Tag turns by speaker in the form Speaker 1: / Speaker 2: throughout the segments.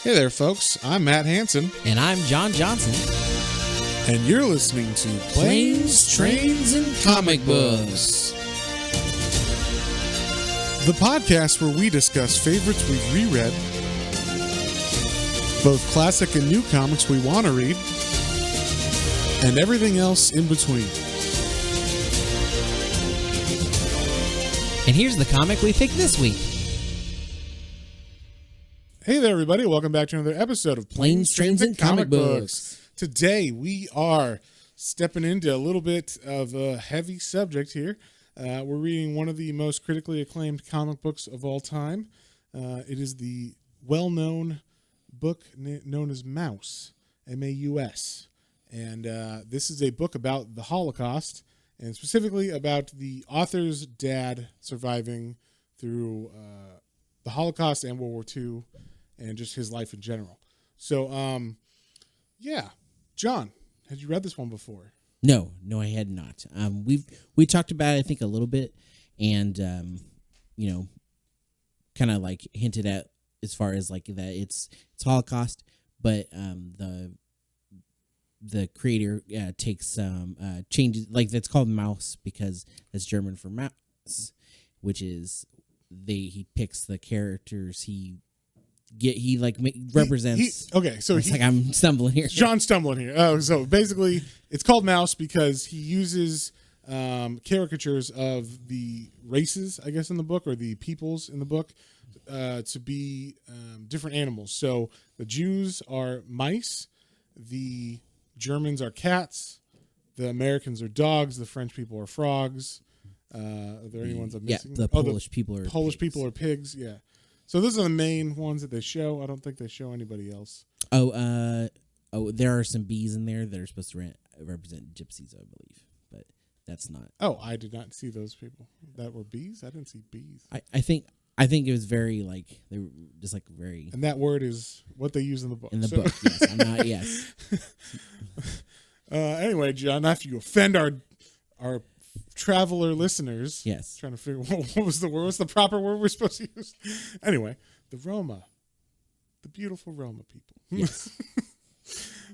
Speaker 1: Hey there, folks. I'm Matt Hansen.
Speaker 2: And I'm John Johnson.
Speaker 1: And you're listening to
Speaker 2: Planes, Trains, and Comic Books.
Speaker 1: The podcast where we discuss favorites we've reread, both classic and new comics we want to read, and everything else in between.
Speaker 2: And here's the comic we picked this week.
Speaker 1: Hey there, everybody. Welcome back to another episode of
Speaker 2: Planes, Trains, and Comic Books.
Speaker 1: Today, we are stepping into a little bit of a heavy subject here. We're reading one of the most critically acclaimed comic books of all time. It is the well-known book known as Maus, M-A-U-S. And this is a book about the Holocaust, and specifically about the author's dad surviving through the Holocaust and World War II, and just his life in general. So, yeah. John, had you read this one before?
Speaker 2: No, I had not. We talked about it, I think, a little bit, and kind of like hinted at as far as like that it's Holocaust, but the creator takes some changes, like that's called Maus because that's German for mouse, which is he picks the characters he represents. I'm stumbling here.
Speaker 1: John's stumbling here. Oh, so basically, it's called Maus because he uses caricatures of the races, I guess, in the book, or the peoples in the book, to be different animals. So the Jews are mice, the Germans are cats, the Americans are dogs, the French people are frogs. Are there any ones I'm missing?
Speaker 2: The Polish people are
Speaker 1: pigs. Yeah. So those are the main ones that they show. I don't think they show anybody else.
Speaker 2: There are some bees in there that are supposed to represent gypsies, I believe, but that's not.
Speaker 1: Oh, I did not see those people that were bees. I didn't see bees.
Speaker 2: I think it was very like they were just like very.
Speaker 1: And that word is what they use in the book.
Speaker 2: In the book, yes. I'm not. Yes.
Speaker 1: Anyway, John, after you offend our traveler listeners,
Speaker 2: yes,
Speaker 1: trying to figure what was the word, what's the proper word we're supposed to use. Anyway, the beautiful Roma people.
Speaker 2: Yes.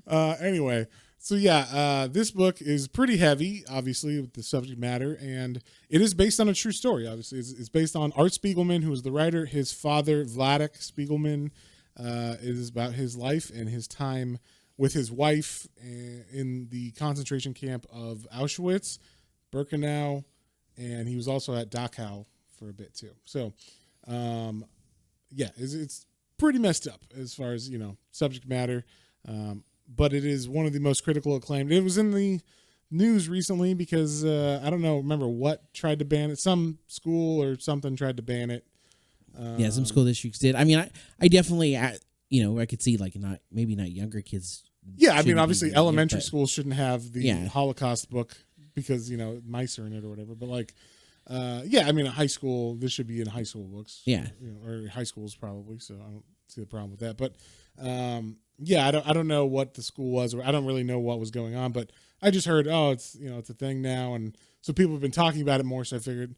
Speaker 1: Anyway, so yeah, this book is pretty heavy, obviously, with the subject matter, and it is based on a true story. Obviously, it's based on Art Spiegelman, who is the writer. His father, Vladek Spiegelman, is about his life and his time with his wife in the concentration camp of Auschwitz, Birkenau, and he was also at Dachau for a bit too. So, it's pretty messed up as far as, subject matter. But it is one of the most critical acclaimed. It was in the news recently because, I don't remember what tried to ban it. Some school or something tried to ban it.
Speaker 2: Some school districts did. I mean, I definitely, I could see like maybe not younger kids.
Speaker 1: Yeah, I mean, obviously elementary schools shouldn't have the Holocaust book because, mice are in it or whatever. But like, I mean, high school, this should be in high school books.
Speaker 2: Yeah.
Speaker 1: Or high schools probably. So I don't see the problem with that. But, I don't know what the school was, or I don't really know what was going on, but I just heard, it's a thing now. And so people have been talking about it more. So I figured,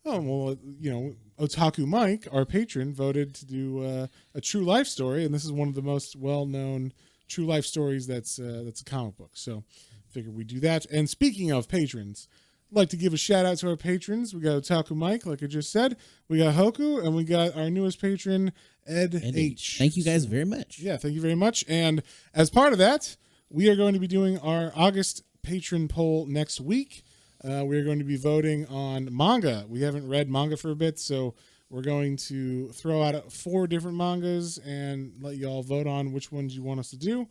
Speaker 1: Otaku Mike, our patron, voted to do a true life story. And this is one of the most well-known true life stories that's a comic book. So I figured we'd do that. And speaking of patrons, I'd like to give a shout out to our patrons. We got Otaku Mike, like I just said. We got Hoku, and we got our newest patron, Ed H.
Speaker 2: Thank you guys very much.
Speaker 1: Yeah, thank you very much. And as part of that, we are going to be doing our August patron poll next week. We're going to be voting on manga. We haven't read manga for a bit, so we're going to throw out 4 different mangas and let you all vote on which ones you want us to do.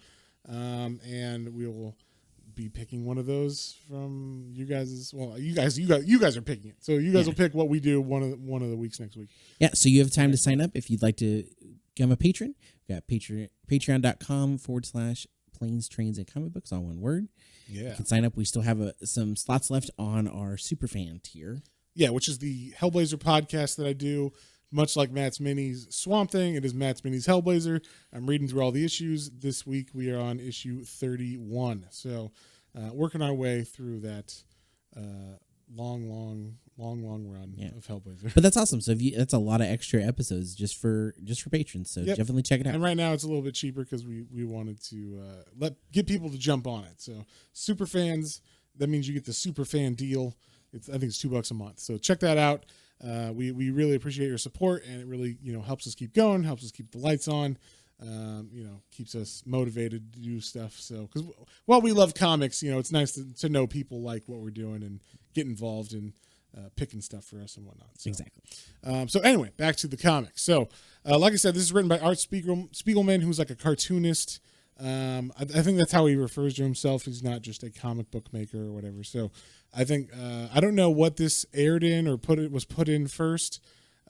Speaker 1: And we will be picking one of those from you guys. Well, you guys are picking it, so you guys will pick what we do one of the weeks next week.
Speaker 2: Yeah, so you have time to sign up if you'd like to become a patron. We got patreon.com/planes, trains, and comic books, all one word.
Speaker 1: Yeah,
Speaker 2: you can sign up. We still have some slots left on our superfan tier.
Speaker 1: Yeah, which is the Hellblazer podcast that I do. Much like Matt's Minis Swamp Thing, it is Matt's Minis Hellblazer. I'm reading through all the issues. This week we are on issue 31. So working our way through that long run
Speaker 2: Yeah.
Speaker 1: of Hellblazer.
Speaker 2: But that's awesome. So that's a lot of extra episodes just for patrons. So
Speaker 1: Yep.
Speaker 2: definitely check it out.
Speaker 1: And right now it's a little bit cheaper because we wanted to get people to jump on it. So super fans, that means you get the super fan deal. I think it's $2 a month. So check that out. We really appreciate your support, and it really helps us keep going, helps us keep the lights on. Keeps us motivated to do stuff. So, because while we love comics, it's nice to know people like what we're doing and get involved in picking stuff for us and whatnot. So,
Speaker 2: Exactly.
Speaker 1: So anyway, back to the comics. So, like I said, this is written by Art Spiegelman, who's like a cartoonist. I think that's how he refers to himself. He's not just a comic book maker or whatever. So, I think I don't know what this aired in or was put in first.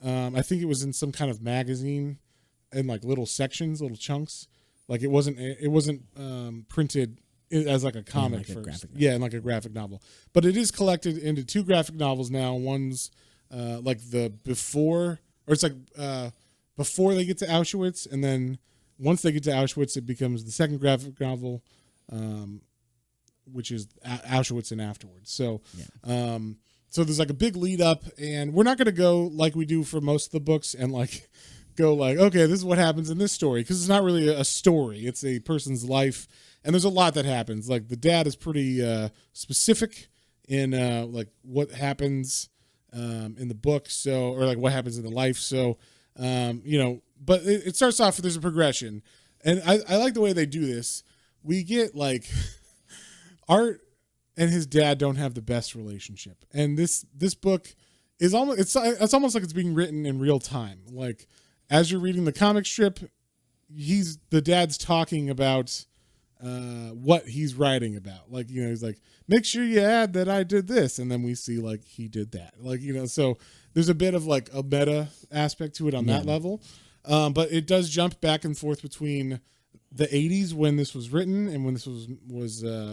Speaker 1: I think it was in some kind of magazine. In like little sections, little chunks, like it wasn't printed as like a comic first. In like a graphic novel, but it is collected into 2 graphic novels now. One's like the before, or it's like before they get to Auschwitz, and then once they get to Auschwitz, it becomes the second graphic novel, which is Auschwitz and afterwards. So, so there's like a big lead up, and we're not going to go like we do for most of the books and like. Go like, okay, this is what happens in this story, because it's not really a story, it's a person's life, and there's a lot that happens. Like the dad is pretty specific in like what happens in the book, so, or like what happens in the life. So but it starts off, there's a progression, and I like the way they do this. We get like Art and his dad don't have the best relationship, and this book is almost it's almost like it's being written in real time. Like as you're reading the comic strip, the dad's talking about what he's writing about. Like, he's like, make sure you add that I did this. And then we see like he did that. Like, so there's a bit of like a meta aspect to it on that level. But it does jump back and forth between the 80s when this was written and when this was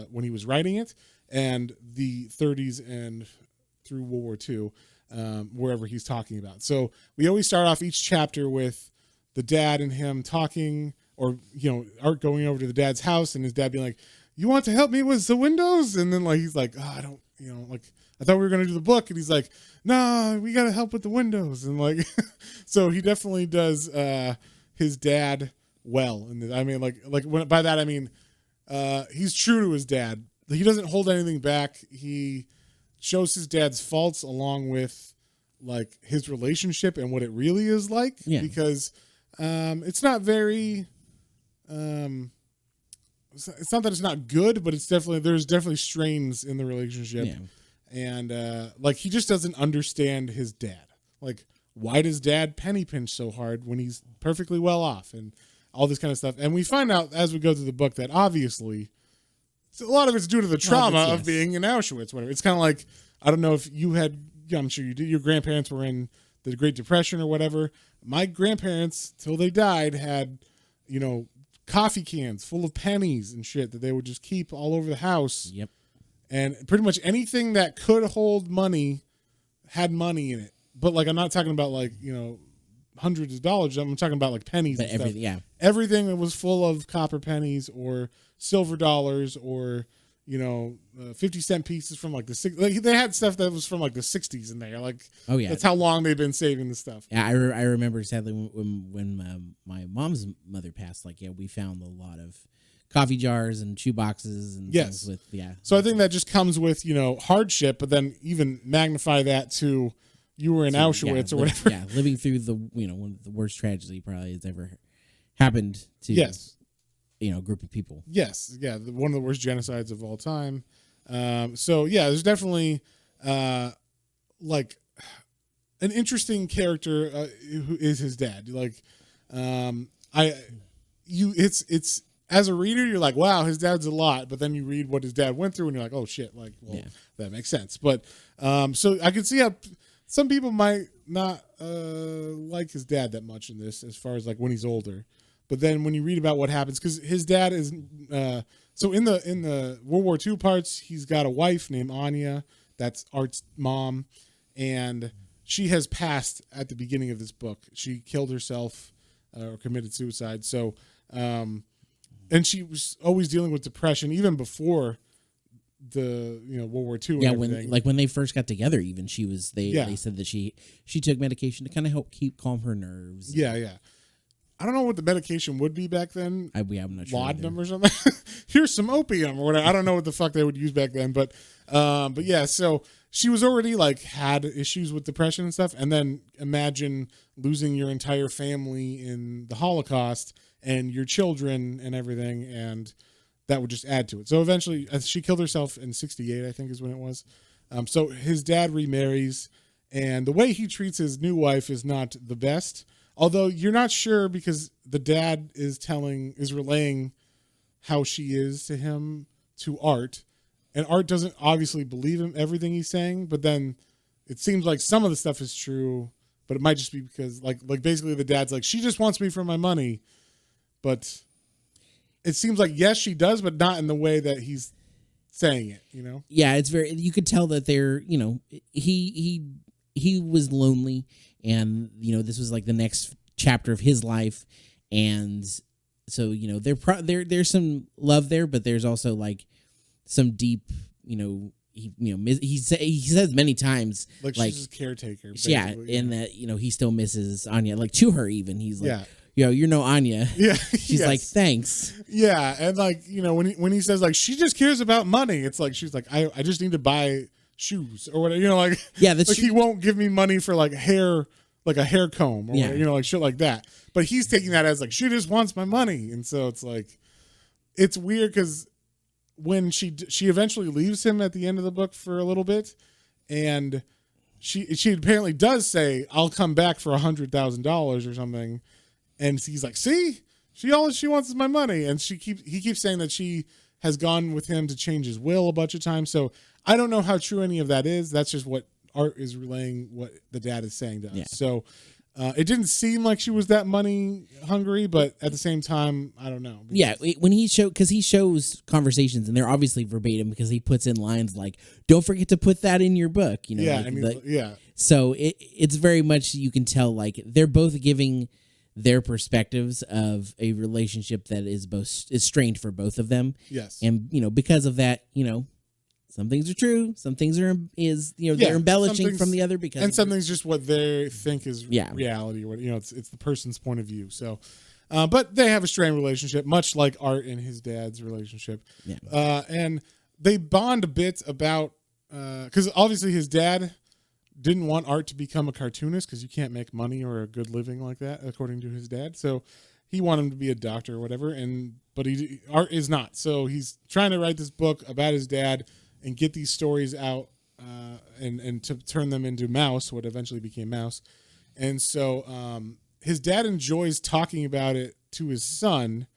Speaker 1: when he was writing it, and the 30s and through World War II. Wherever he's talking about. So we always start off each chapter with the dad and him talking, or Art going over to the dad's house and his dad being like, you want to help me with the windows? And then like he's like, oh, I don't, like I thought we were gonna do the book, and he's like, no, we gotta help with the windows. And like so he definitely does his dad well. And I mean by that I mean he's true to his dad. He doesn't hold anything back. He shows his dad's faults along with like his relationship and what it really is like, because it's not very it's not that it's not good, but there's definitely strains in the relationship. And like he just doesn't understand his dad. Like, why does dad penny pinch so hard when he's perfectly well off, and all this kind of stuff. And we find out as we go through the book that obviously a lot of it's due to the trauma of being in Auschwitz, whatever. It's kind of like, I don't know if you had, I'm sure you did, your grandparents were in the Great Depression or whatever. My grandparents, till they died, had, coffee cans full of pennies and shit that they would just keep all over the house.
Speaker 2: Yep.
Speaker 1: And pretty much anything that could hold money had money in it. But like, I'm not talking about like, hundreds of dollars. I'm talking about like pennies and stuff. Everything that was full of copper pennies or silver dollars or 50-cent pieces from like the like they had stuff that was from like the 60s in there. Like, oh yeah, that's how long they've been saving the stuff.
Speaker 2: Yeah, I remember sadly when my mom's mother passed. Like, we found a lot of coffee jars and shoe boxes and things with
Speaker 1: So I think that just comes with hardship, but then even magnify that to you were in Auschwitz or whatever.
Speaker 2: Yeah, living through the one of the worst tragedy probably has ever happened to a group of people.
Speaker 1: Yes, one of the worst genocides of all time. So there's definitely like an interesting character who is his dad. Like, it's as a reader, you're like, wow, his dad's a lot. But then you read what his dad went through, and you're like, oh shit, like, well, that makes sense. But so I could see how some people might not like his dad that much in this, as far as like when he's older. But then when you read about what happens, because his dad is so in the World War II parts, he's got a wife named Anya. That's Art's mom, and she has passed at the beginning of this book. She killed herself or committed suicide. So, and she was always dealing with depression even before World War II and
Speaker 2: Yeah,
Speaker 1: everything.
Speaker 2: when they first got together, even they
Speaker 1: Yeah.
Speaker 2: said that she took medication to kind of help calm her nerves.
Speaker 1: Yeah. I don't know what the medication would be back then.
Speaker 2: I'm not sure.
Speaker 1: Laudanum or something. Here's some opium or whatever. I don't know what the fuck they would use back then, but yeah. So she was already like had issues with depression and stuff, and then imagine losing your entire family in the Holocaust and your children and everything, and that would just add to it. So eventually, she killed herself in '68, I think, is when it was. So his dad remarries, and the way he treats his new wife is not the best. Although you're not sure because the dad is relaying how she is to him to Art, and Art doesn't obviously believe him everything he's saying. But then it seems like some of the stuff is true, but it might just be because like basically the dad's like, she just wants me for my money, but it seems like yes she does, but not in the way that he's saying it.
Speaker 2: Yeah, it's very. You could tell that they're. He was lonely, and this was like the next chapter of his life, and so there's some love there, but there's also like some deep he says many times
Speaker 1: like she's his caretaker,
Speaker 2: yeah, and that he still misses Anya, like to her even. He's like, you're no Anya.
Speaker 1: Yeah,
Speaker 2: she's like, thanks.
Speaker 1: Yeah, and like when he says like she just cares about money, it's like she's like I just need to buy shoes or whatever,
Speaker 2: yeah, that's
Speaker 1: like he won't give me money for like hair, like a hair comb or whatever, like shit like that. But he's taking that as like she just wants my money, and so it's like it's weird because when she eventually leaves him at the end of the book for a little bit, and she apparently does say I'll come back for $100,000 or something, and he's like, see, all she wants is my money, and he keeps saying that she has gone with him to change his will a bunch of times. So I don't know how true any of that is. That's just what Art is relaying what the dad is saying to us. Yeah. So it didn't seem like she was that money hungry, but at the same time, I don't know.
Speaker 2: Yeah, when he shows conversations, and they're obviously verbatim because he puts in lines like, "Don't forget to put that in your book."
Speaker 1: Yeah,
Speaker 2: like, So it's very much, you can tell like they're both giving their perspectives of a relationship that is strained for both of them.
Speaker 1: Yes,
Speaker 2: and because of that, some things are true, some things they're embellishing from the other, because
Speaker 1: and something's just what they think is reality, or it's the person's point of view. So, but they have a strained relationship, much like Art and his dad's relationship. Yeah. And they bond a bit about because obviously his dad didn't want Art to become a cartoonist because you can't make money or a good living like that, according to his dad. So he wanted him to be a doctor or whatever, but Art is not. So he's trying to write this book about his dad and get these stories out and to turn them into Mouse, what eventually became Mouse. And so his dad enjoys talking about it to his son,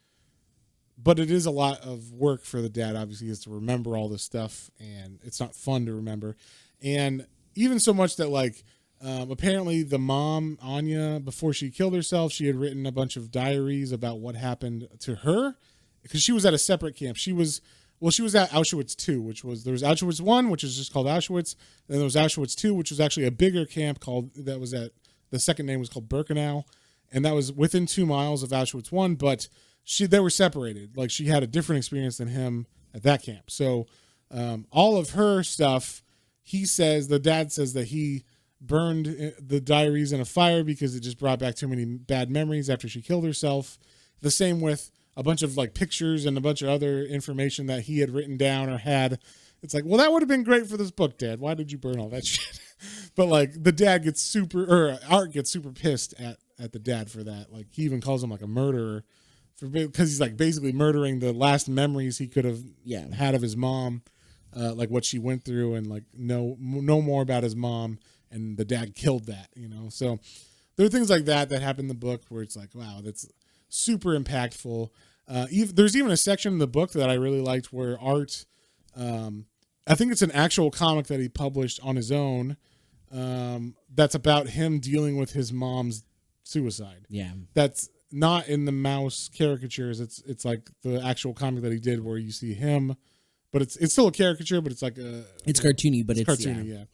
Speaker 1: but it is a lot of work for the dad. Obviously, he has to remember all this stuff, and it's not fun to remember. And even so much that like apparently the mom, Anya, before she killed herself, she had written a bunch of diaries about what happened to her because she was at a separate camp. She was at Auschwitz II, there was Auschwitz I, which is just called Auschwitz. Then there was Auschwitz II, which was actually a bigger camp the second name was called Birkenau. And that was within 2 miles of Auschwitz I, but they were separated. Like she had a different experience than him at that camp. So all of her stuff, the dad says that he burned the diaries in a fire because it just brought back too many bad memories after she killed herself. The same with a bunch of like pictures and a bunch of other information that he had written down or had. It's like, well, that would have been great for this book, Dad. Why did you burn all that shit? But like the dad Art gets super pissed at the dad for that. Like he even calls him like a murderer because he's like basically murdering the last memories he could have had of his mom, like what she went through, and like know more about his mom, and the dad killed that, So there are things like that happen in the book where it's like, wow, that's super impactful. There's even a section in the book that I really liked where Art, I think it's an actual comic that he published on his own, that's about him dealing with his mom's suicide. Yeah, that's not in the Mouse caricatures. It's like the actual comic that he did where you see him, but it's still a caricature, but it's like
Speaker 2: it's cartoony, but it's
Speaker 1: cartoony,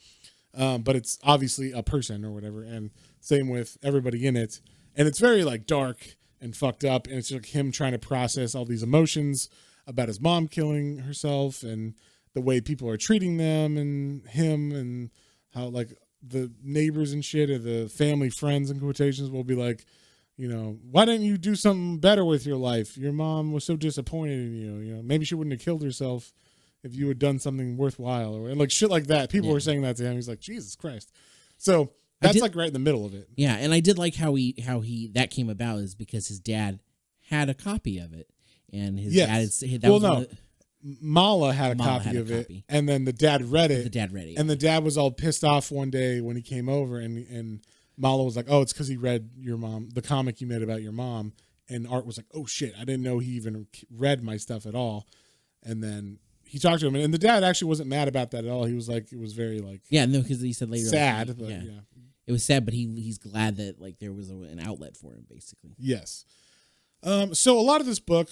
Speaker 1: yeah. But it's obviously a person or whatever, and same with everybody in it, and it's very like dark and fucked up, and it's like him trying to process all these emotions about his mom killing herself, and the way people are treating them and him, and how like the neighbors and shit, or the family friends in quotations, will be like, why didn't you do something better with your life? Your mom was so disappointed in you. Maybe she wouldn't have killed herself if you had done something worthwhile, or like shit like that. People were saying that to him. He's like, Jesus Christ. So that's like right in the middle of it.
Speaker 2: Yeah, and I did like how he that came about is because his dad had a copy of it, and his dad.
Speaker 1: Mala had a copy of it, and then the dad read it. And the dad was all pissed off one day when he came over, and Mala was like, "Oh, it's because he read the comic you made about your mom." And Art was like, "Oh shit, I didn't know he even read my stuff at all." And then he talked to him, and the dad actually wasn't mad about that at all. He was like, it was very like,
Speaker 2: because he said later,
Speaker 1: sad,
Speaker 2: but
Speaker 1: yeah,
Speaker 2: it was sad, but he's glad that like there was an outlet for him, basically.
Speaker 1: Yes. So a lot of this book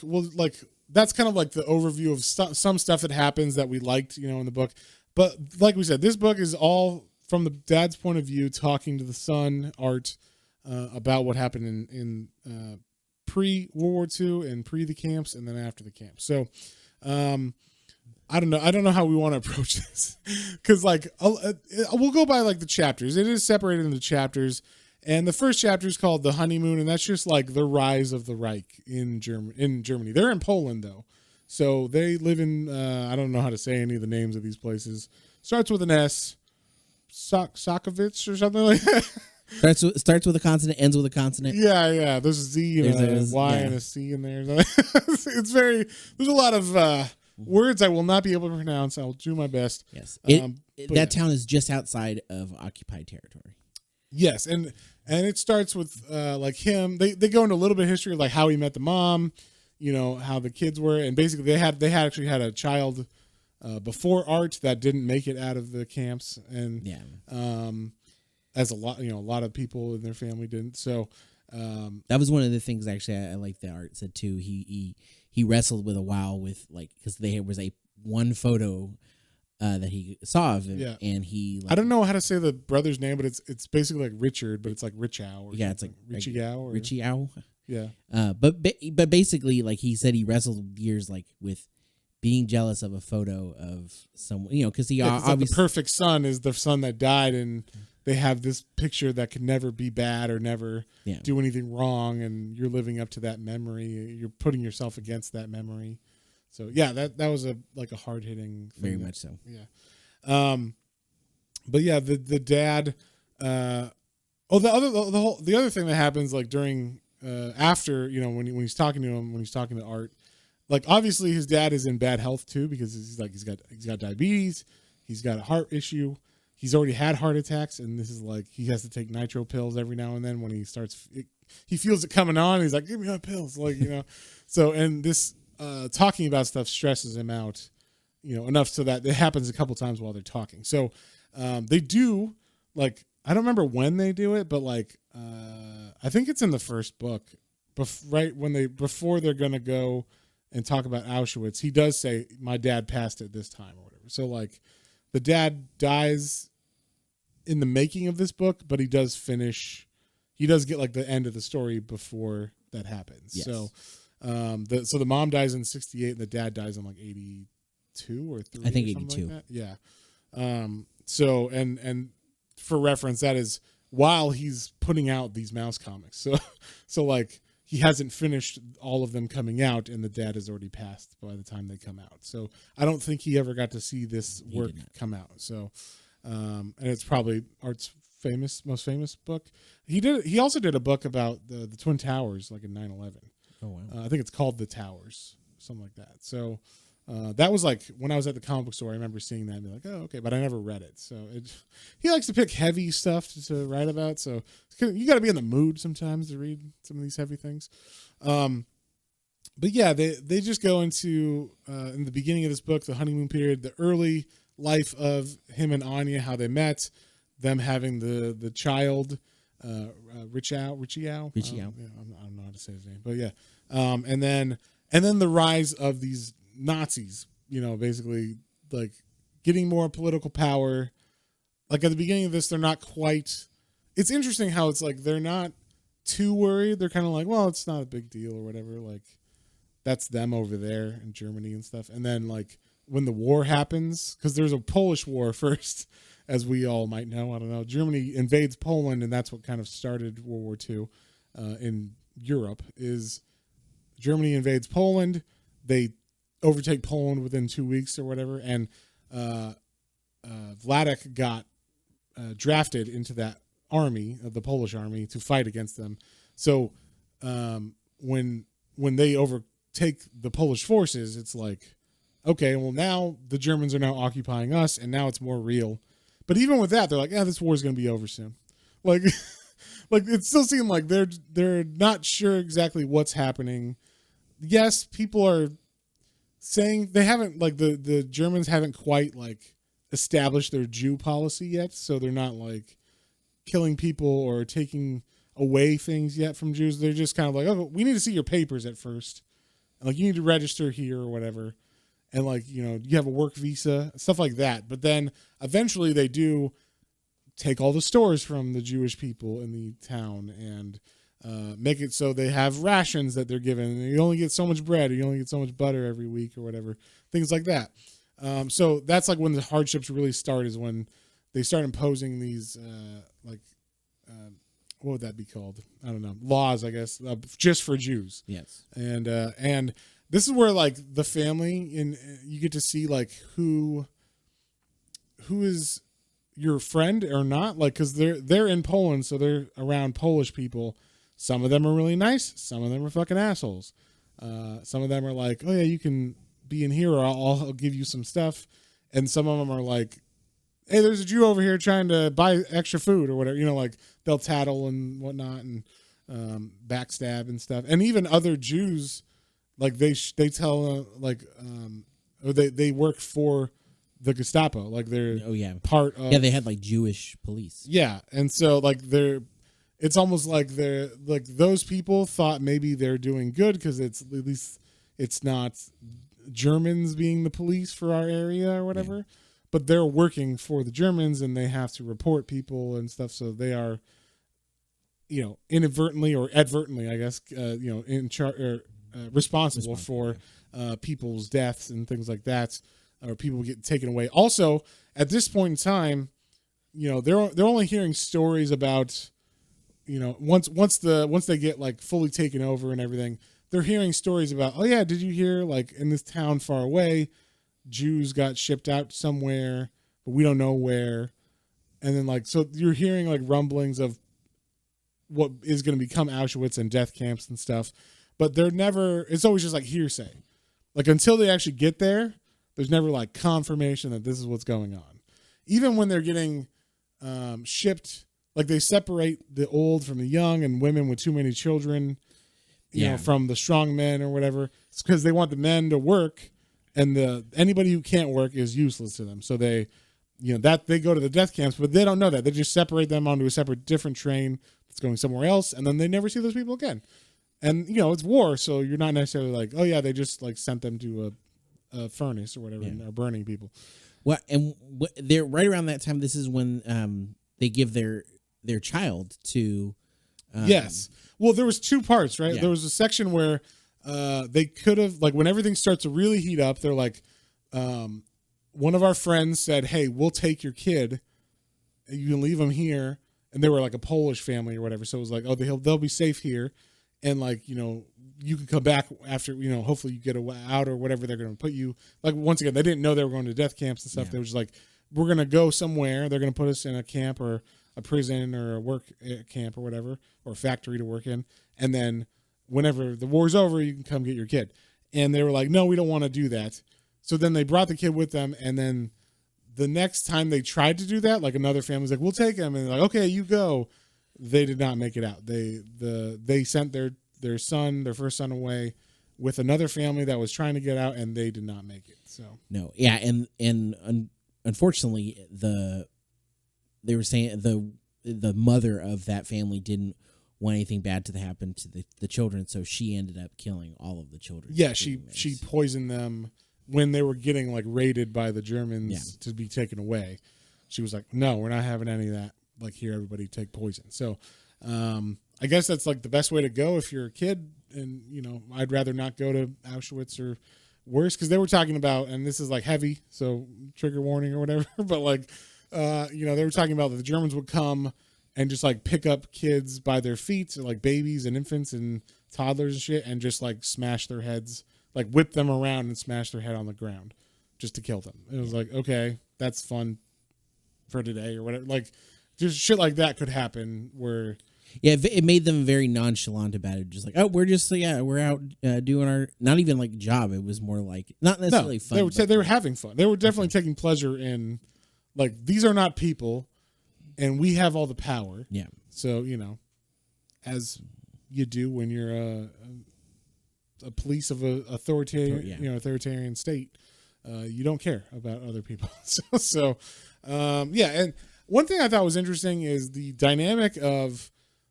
Speaker 1: that's kind of like the overview of some stuff that happens that we liked, in the book. But like we said, this book is all from the dad's point of view, talking to the son, Art, about what happened in pre-World War II and pre the camps, and then after the camps. So I don't know how we want to approach this, because we'll go by like the chapters. It is separated into chapters. And the first chapter is called The Honeymoon, and that's just like the rise of the Reich in Germany. They're in Poland, though. So they live in, I don't know how to say any of the names of these places. Starts with an S. Sokovich or something like that.
Speaker 2: Starts with a consonant, ends with a consonant.
Speaker 1: Yeah. There's a Z and a Y and a C in there. There's a lot of words I will not be able to pronounce. I'll do my best.
Speaker 2: Yes. That town is just outside of occupied territory.
Speaker 1: Yes, and it starts with like him. They go into a little bit of history, like how he met the mom, how the kids were, and basically they actually had a child before Art that didn't make it out of the camps, and as a lot of people in their family didn't. So
Speaker 2: that was one of the things actually I like that Art said too. He wrestled with a while with like, because there was one photo that he saw of him, and he
Speaker 1: I don't know how to say the brother's name, but it's basically like Richard, but it's like Richow.
Speaker 2: It's like
Speaker 1: Richow. Yeah.
Speaker 2: But basically, like he said, he wrestled years like with being jealous of a photo of someone, because he obviously
Speaker 1: like the perfect son is the son that died, and they have this picture that could never be bad or never do anything wrong, and you're living up to that memory. You're putting yourself against that memory. So yeah, that was a hard hitting thing.
Speaker 2: Very much so.
Speaker 1: Yeah. But yeah, the dad. The other thing that happens like during after when he's talking to him, when he's talking to Art, like obviously his dad is in bad health too, because he's got diabetes, he's got a heart issue, he's already had heart attacks, and this is like he has to take nitro pills every now and then when he he feels it coming on. He's like, give me my pills, So and this. Talking about stuff stresses him out, enough so that it happens a couple times while they're talking. So they do I don't remember when they do it, but I think it's in the first book, before they're gonna go and talk about Auschwitz. He does say, "My dad passed at this time" or whatever. So the dad dies in the making of this book, but he does finish. He does get the end of the story before that happens.
Speaker 2: Yes.
Speaker 1: So. So the mom dies in 1968 and the dad dies in 1982 or 3.
Speaker 2: I think
Speaker 1: 1982. Like yeah. So and for reference, that is while he's putting out these mouse comics. So he hasn't finished all of them coming out, and the dad has already passed by the time they come out. So I don't think he ever got to see this work come out. So and it's probably Art's most famous book. He also did a book about the Twin Towers, in 9/11.
Speaker 2: Oh wow!
Speaker 1: I think it's called The Towers, something like that. So that was when I was at the comic book store. I remember seeing that and be like, "Oh, okay," but I never read it. So he likes to pick heavy stuff to write about. So you got to be in the mood sometimes to read some of these heavy things. But yeah, they just go into in the beginning of this book, the honeymoon period, the early life of him and Anya, how they met, them having the child. Richow. I don't know how to say his name, but yeah. And then the rise of these Nazis, basically getting more political power. At the beginning of this, they're not quite. It's interesting how it's they're not too worried. They're kind of well, it's not a big deal or whatever. That's them over there in Germany and stuff. And then when the war happens, because there's a Polish war first, as we all might know. I don't know. Germany invades Poland, and that's what kind of started World War II in Europe. Is Germany invades Poland, they overtake Poland within 2 weeks or whatever, and Vladek got drafted into that army, of the Polish army, to fight against them. So when they overtake the Polish forces, it's like, okay, well, now the Germans are now occupying us, and now it's more real. But even with that, they're like, this war is going to be over soon. Like, like it still seemed like they're not sure exactly what's happening. Yes, people are saying they haven't, like, the Germans haven't quite like established their Jew policy yet, so they're not like killing people or taking away things yet from Jews. They're just kind of like, oh, we need to see your papers at first. Like, you need to register here or whatever. And, like, you know, you have a work visa, stuff like that. But then eventually they do take all the stores from the Jewish people in the town and make it so they have rations that they're given. And you only get so much bread, or you only get so much butter every week or whatever, things like that. So that's like when the hardships really start, is when they start imposing these, what would that be called? I don't know. Laws, I guess, just for Jews.
Speaker 2: Yes.
Speaker 1: And this is where, like, the family, you get to see, like, who is your friend or not, like, because they're in Poland, so they're around Polish people. Some of them are really nice, some of them are fucking assholes. Some of them are like, oh yeah, you can be in here, or I'll give you some stuff. And some of them are like, hey, there's a Jew over here trying to buy extra food or whatever, you know, like, they'll tattle and whatnot, and backstab and stuff. And even other Jews, like, they tell or they work for the Gestapo, like, they're part of,
Speaker 2: they had like Jewish police.
Speaker 1: Yeah. And so, like, it's almost like they're like, those people thought maybe they're doing good because it's, at least it's not Germans being the police for our area or whatever, but they're working for the Germans, and they have to report people and stuff. So they are, you know, inadvertently or advertently, I guess, you know, in charge, or responsible for people's deaths and things like that, or people get taken away. Also, at this point in time, you know, they're only hearing stories about, you know, once they get, like, fully taken over and everything, they're hearing stories about, oh yeah, did you hear, like, in this town far away, Jews got shipped out somewhere, but we don't know where. And then, like, so you're hearing, like, rumblings of what is going to become Auschwitz and death camps and stuff, but it's always just like hearsay. Like, until they actually get there, there's never, like, confirmation that this is what's going on. Even when they're getting shipped, like, they separate the old from the young, and women with too many children, you know, from the strong men or whatever. It's because they want the men to work, and anybody who can't work is useless to them. So they, you know, that they go to the death camps, but they don't know that. They just separate them onto a separate, different train that's going somewhere else, and then they never see those people again. And, you know, it's war, so you're not necessarily like, oh yeah, they just, like, sent them to a furnace or whatever, and are burning people.
Speaker 2: Well, and they're right around that time. This is when they give their child to.
Speaker 1: Yes. Well, there was two parts, right?
Speaker 2: Yeah.
Speaker 1: There was a section where they could have, like, when everything starts to really heat up, they're like, one of our friends said, hey, we'll take your kid. You can leave him here. And they were like a Polish family or whatever. So it was like, oh, they'll be safe here. And, like, you know, you can come back after, you know, hopefully you get out or whatever they're going to put you. Like, once again, they didn't know they were going to death camps and stuff. Yeah. They were just like, we're going to go somewhere. They're going to put us in a camp or a prison or a work camp or whatever, or a factory to work in. And then whenever the war's over, you can come get your kid. And they were like, no, we don't want to do that. So then they brought the kid with them. And then the next time they tried to do that, like, another family's like, we'll take him. And they're like, okay, you go. They did not make it out. They sent their first son away with another family that was trying to get out, and they did not make it. So
Speaker 2: no. Yeah. And unfortunately, they were saying the mother of that family didn't want anything bad to happen to the children, so she ended up killing all of the children.
Speaker 1: Yeah, she poisoned them when they were getting, like, raided by the Germans to be taken away. She was like, no, we're not having any of that. Like, here, everybody take poison. So I guess that's, like, the best way to go if you're a kid. And, you know, I'd rather not go to Auschwitz or worse because they were talking about, and this is like heavy, so trigger warning or whatever, but like, they were talking about that the Germans would come and just like pick up kids by their feet, so like babies and infants and toddlers and shit, and just like smash their heads, like whip them around and smash their head on the ground just to kill them. It was like, okay, that's fun for today or whatever. Like, just shit like that could happen where.
Speaker 2: Yeah, it made them very nonchalant about it. Just like, oh, we're out doing our, not even like job. It was more like, not necessarily fun.
Speaker 1: They were having fun. They were definitely taking pleasure in, like, these are not people, and we have all the power.
Speaker 2: Yeah.
Speaker 1: So, as you do when you're a police of a authoritarian state, you don't care about other people. And one thing I thought was interesting is the dynamic of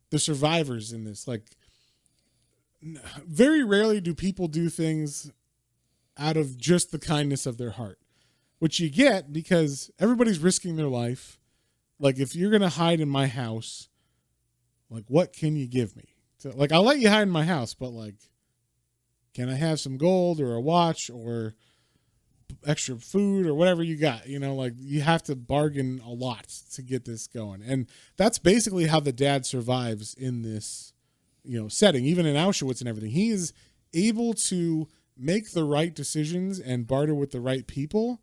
Speaker 1: the survivors in this. Like, very rarely do people do things out of just the kindness of their heart, which you get because everybody's risking their life. Like, if you're going to hide in my house, like, what can you give me? So, like, I'll let you hide in my house, but, like, can I have some gold or a watch or extra food or whatever you got? Like, you have to bargain a lot to get this going. And that's basically how the dad survives in this, setting, even in Auschwitz and everything. He is able to make the right decisions and barter with the right people,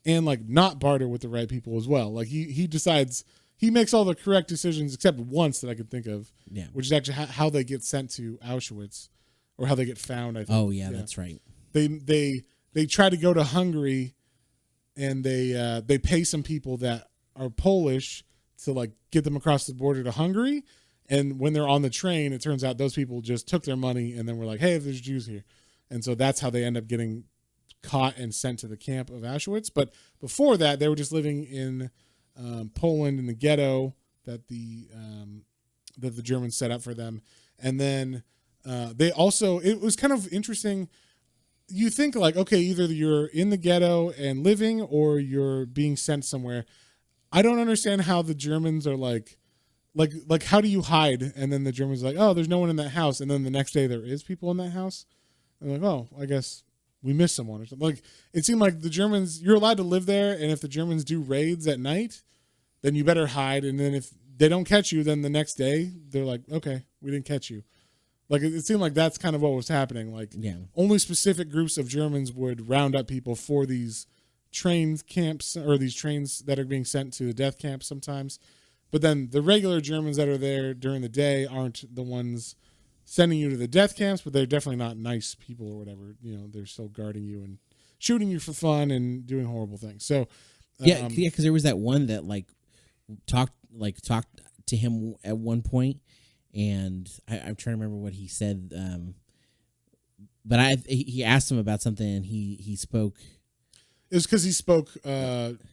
Speaker 1: and like not barter with the right people as well. Like, he decides, he makes all the correct decisions except once that I could think of, which is actually how they get sent to Auschwitz, or how they get found, I think.
Speaker 2: Oh yeah, that's right.
Speaker 1: They try to go to Hungary, and they pay some people that are Polish to like get them across the border to Hungary. And when they're on the train, it turns out those people just took their money and then were like, hey, there's Jews here. And so that's how they end up getting caught and sent to the camp of Auschwitz. But before that, they were just living in Poland in the ghetto that the Germans set up for them. And then it was kind of interesting. You think like, okay, either you're in the ghetto and living, or you're being sent somewhere. I don't understand how the Germans are like how do you hide? And then the Germans are like, oh, there's no one in that house. And then the next day there is people in that house. And like, oh, I guess we missed someone or something. Like, it seemed like the Germans, you're allowed to live there. And if the Germans do raids at night, then you better hide. And then if they don't catch you, then the next day they're like, okay, we didn't catch you. Like, it seemed like that's kind of what was happening. Like, only specific groups of Germans would round up people for these train camps, or these trains that are being sent to the death camps sometimes. But then the regular Germans that are there during the day aren't the ones sending you to the death camps, but they're definitely not nice people or whatever. They're still guarding you and shooting you for fun and doing horrible things. So,
Speaker 2: because there was that one that talked to him at one point. And I'm trying to remember what he said, but he asked him about something, and he spoke.
Speaker 1: It was because he spoke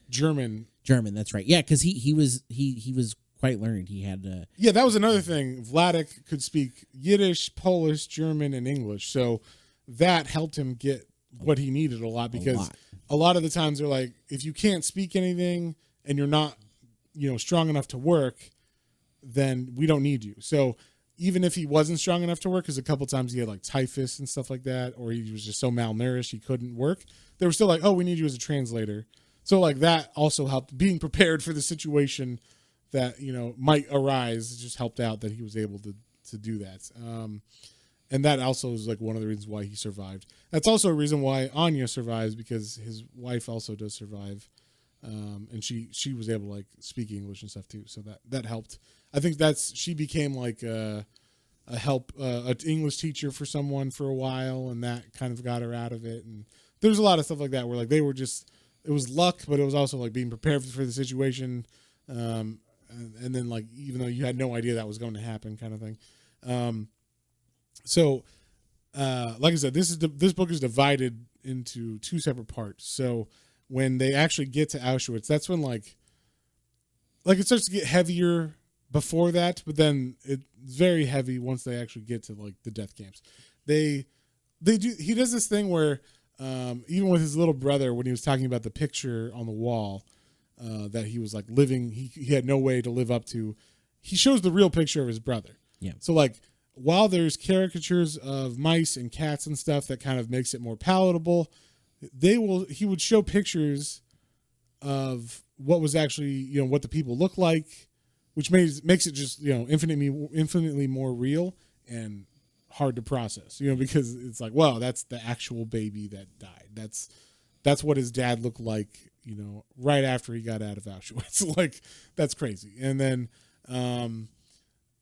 Speaker 1: German.
Speaker 2: German, that's right. Yeah, because he was quite learned. He had
Speaker 1: that was another thing. Vladik could speak Yiddish, Polish, German, and English, so that helped him get what he needed a lot. Because a lot of the times they're like, if you can't speak anything and you're not, strong enough to work, then we don't need you. So even if he wasn't strong enough to work, because a couple times he had like typhus and stuff like that, or he was just so malnourished he couldn't work, they were still like, oh, we need you as a translator. So like that also helped, being prepared for the situation that, might arise, just helped out that he was able to do that. And that also is like one of the reasons why he survived. That's also a reason why Anya survives, because his wife also does survive. And she was able to like speak English and stuff too. So that helped. I think she became like an English teacher for someone for a while, and that kind of got her out of it. And there's a lot of stuff like that where like they were just, it was luck, but it was also like being prepared for the situation. And then like, even though you had no idea that was going to happen, kind of thing. So like I said, this book is divided into two separate parts. So when they actually get to Auschwitz, that's when like it starts to get heavier before that, but then it's very heavy once they actually get to like the death camps. He does this thing where even with his little brother, when he was talking about the picture on the wall that he was like living, he had no way to live up to, he shows the real picture of his brother.
Speaker 2: Yeah.
Speaker 1: So like while there's caricatures of mice and cats and stuff that kind of makes it more palatable, he would show pictures of what was actually, you know, what the people look like, which makes it just, you know, infinitely more real and hard to process, you know, because it's like, well, that's the actual baby that died. That's what his dad looked like, you know, right after he got out of Auschwitz. Like, that's crazy. And then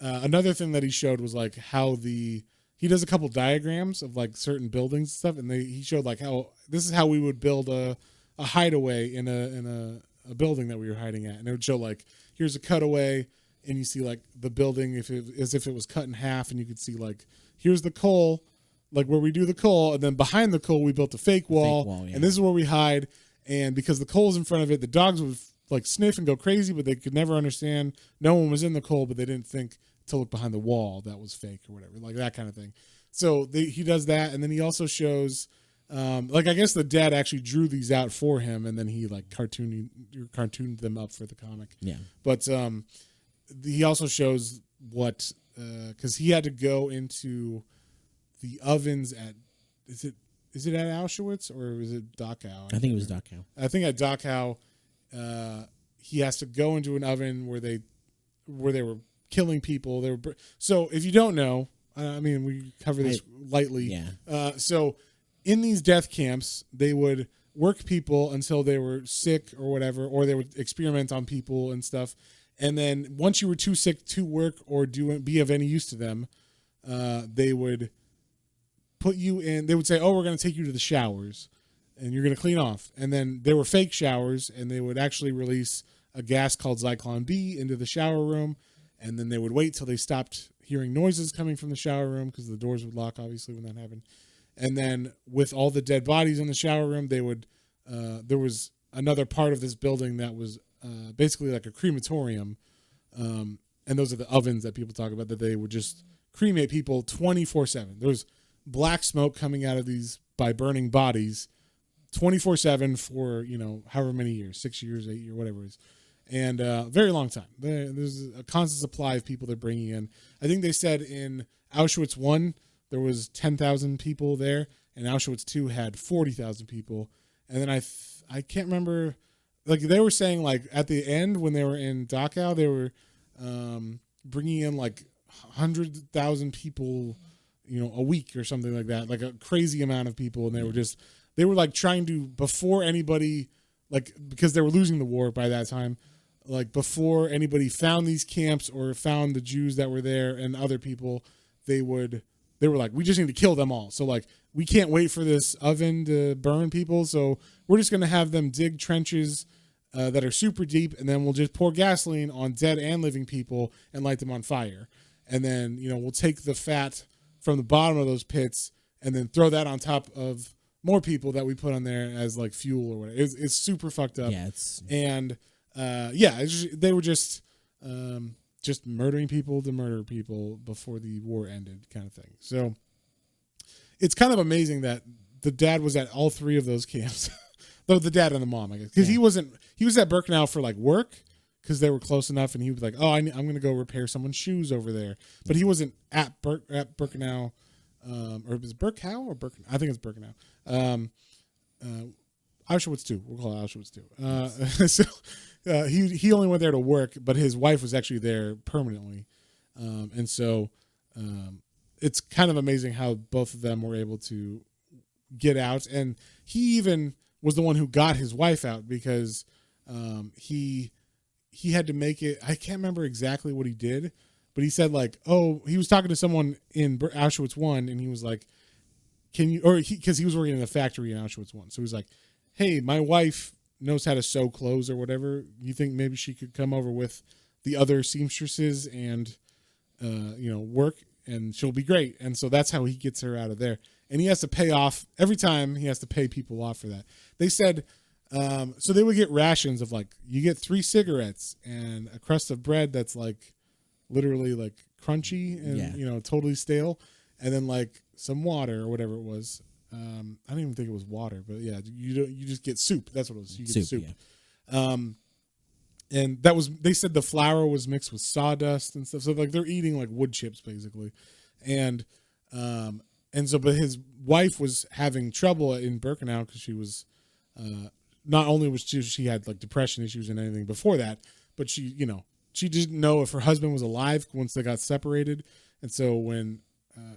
Speaker 1: another thing that he showed was like how he does a couple diagrams of like certain buildings and stuff, and he showed like how this is how we would build a hideaway in a building that we were hiding at, and it would show like, here's a cutaway, and you see like the building as if it was cut in half, and you could see like, here's the coal, like where we do the coal, and then behind the coal we built a fake wall, yeah. And this is where we hide. And because the coal's in front of it, the dogs would like sniff and go crazy, but they could never understand. No one was in the coal, but they didn't think to look behind the wall that was fake or whatever, like that kind of thing. So he does that, and then he also shows, like, I guess the dad actually drew these out for him, and then he like cartooned them up for the comic. Yeah. But he also shows what, because he had to go into the ovens at, is it at Auschwitz or is it Dachau?
Speaker 2: I think it was Dachau.
Speaker 1: I think at Dachau, he has to go into an oven where they were killing people. So if you don't know, I mean, we cover this lightly. Yeah. So in these death camps, they would work people until they were sick or whatever, or they would experiment on people and stuff. And then once you were too sick to work or be of any use to them, they would put you in. They would say, "Oh, we're going to take you to the showers, and you're going to clean off." And then they were fake showers, and they would actually release a gas called Zyklon B into the shower room, and then they would wait till they stopped hearing noises coming from the shower room, because the doors would lock, obviously, when that happened. And then with all the dead bodies in the shower room, they would there was another part of this building that was basically like a crematorium, and those are the ovens that people talk about, that they would just cremate people 24/7. There was black smoke coming out of these by burning bodies 24/7 for, you know, however many years, 6 years, 8 years, whatever it is. And very long time. There's a constant supply of people they're bringing in. I think they said in Auschwitz 1, there was 10,000 people there, and Auschwitz 2 had 40,000 people. And then I can't remember, like they were saying like at the end when they were in Dachau, they were bringing in like 100,000 people, you know, a week or something like that, like a crazy amount of people. And they were like trying to, before anybody, like, because they were losing the war by that time, like before anybody found these camps or found the Jews that were there and other people, they were like, we just need to kill them all. So like, we can't wait for this oven to burn people. So we're just going to have them dig trenches that are super deep, and then we'll just pour gasoline on dead and living people and light them on fire. And then, you know, we'll take the fat from the bottom of those pits and then throw that on top of more people that we put on there as like fuel or whatever. It's super fucked up. Yeah, they were just murdering people to murder people before the war ended, kind of thing. So it's kind of amazing that the dad was at all three of those camps. Though the dad and the mom, I guess, because he was at Birkenau for like work, because they were close enough, and he was like, "Oh, I'm going to go repair someone's shoes over there." But he wasn't at Birkenau, or is it Birkenau or Birkenau? I think it's Birkenau. Auschwitz 2. We'll call it Auschwitz 2. So he only went there to work, but his wife was actually there permanently, and so it's kind of amazing how both of them were able to get out, and he even was the one who got his wife out, because he had to make it. I can't remember exactly what he did, but he said like, oh, he was talking to someone in Auschwitz 1, and he was like, can you, or because he was working in a factory in Auschwitz 1. So he was like, hey, my wife knows how to sew clothes or whatever. You think maybe she could come over with the other seamstresses and, work, and she'll be great. And so that's how he gets her out of there. And he has to pay off every time. He has to pay people off for that. They said, so they would get rations of like, you get 3 cigarettes and a crust of bread that's like literally like crunchy and, totally stale. And then like some water or whatever it was. I don't even think it was water, but yeah, you just get soup. That's what it was. You get soup. Yeah. And they said the flour was mixed with sawdust and stuff. So like they're eating like wood chips basically. and but his wife was having trouble in Birkenau because she was not only was she had like depression issues and anything before that, but she didn't know if her husband was alive once they got separated, and so when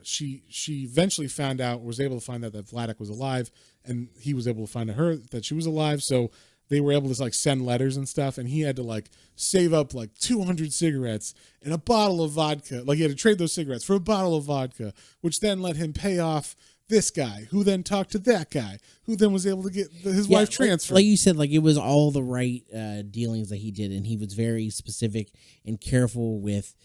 Speaker 1: she eventually was able to find out that Vladek was alive, and he was able to find out her that she was alive. So they were able to like send letters and stuff, and he had to like save up like 200 cigarettes and a bottle of vodka. Like he had to trade those cigarettes for a bottle of vodka, which then let him pay off this guy, who then talked to that guy, who then was able to get his wife transferred.
Speaker 2: Like you said, like it was all the right dealings that he did, and he was very specific and careful with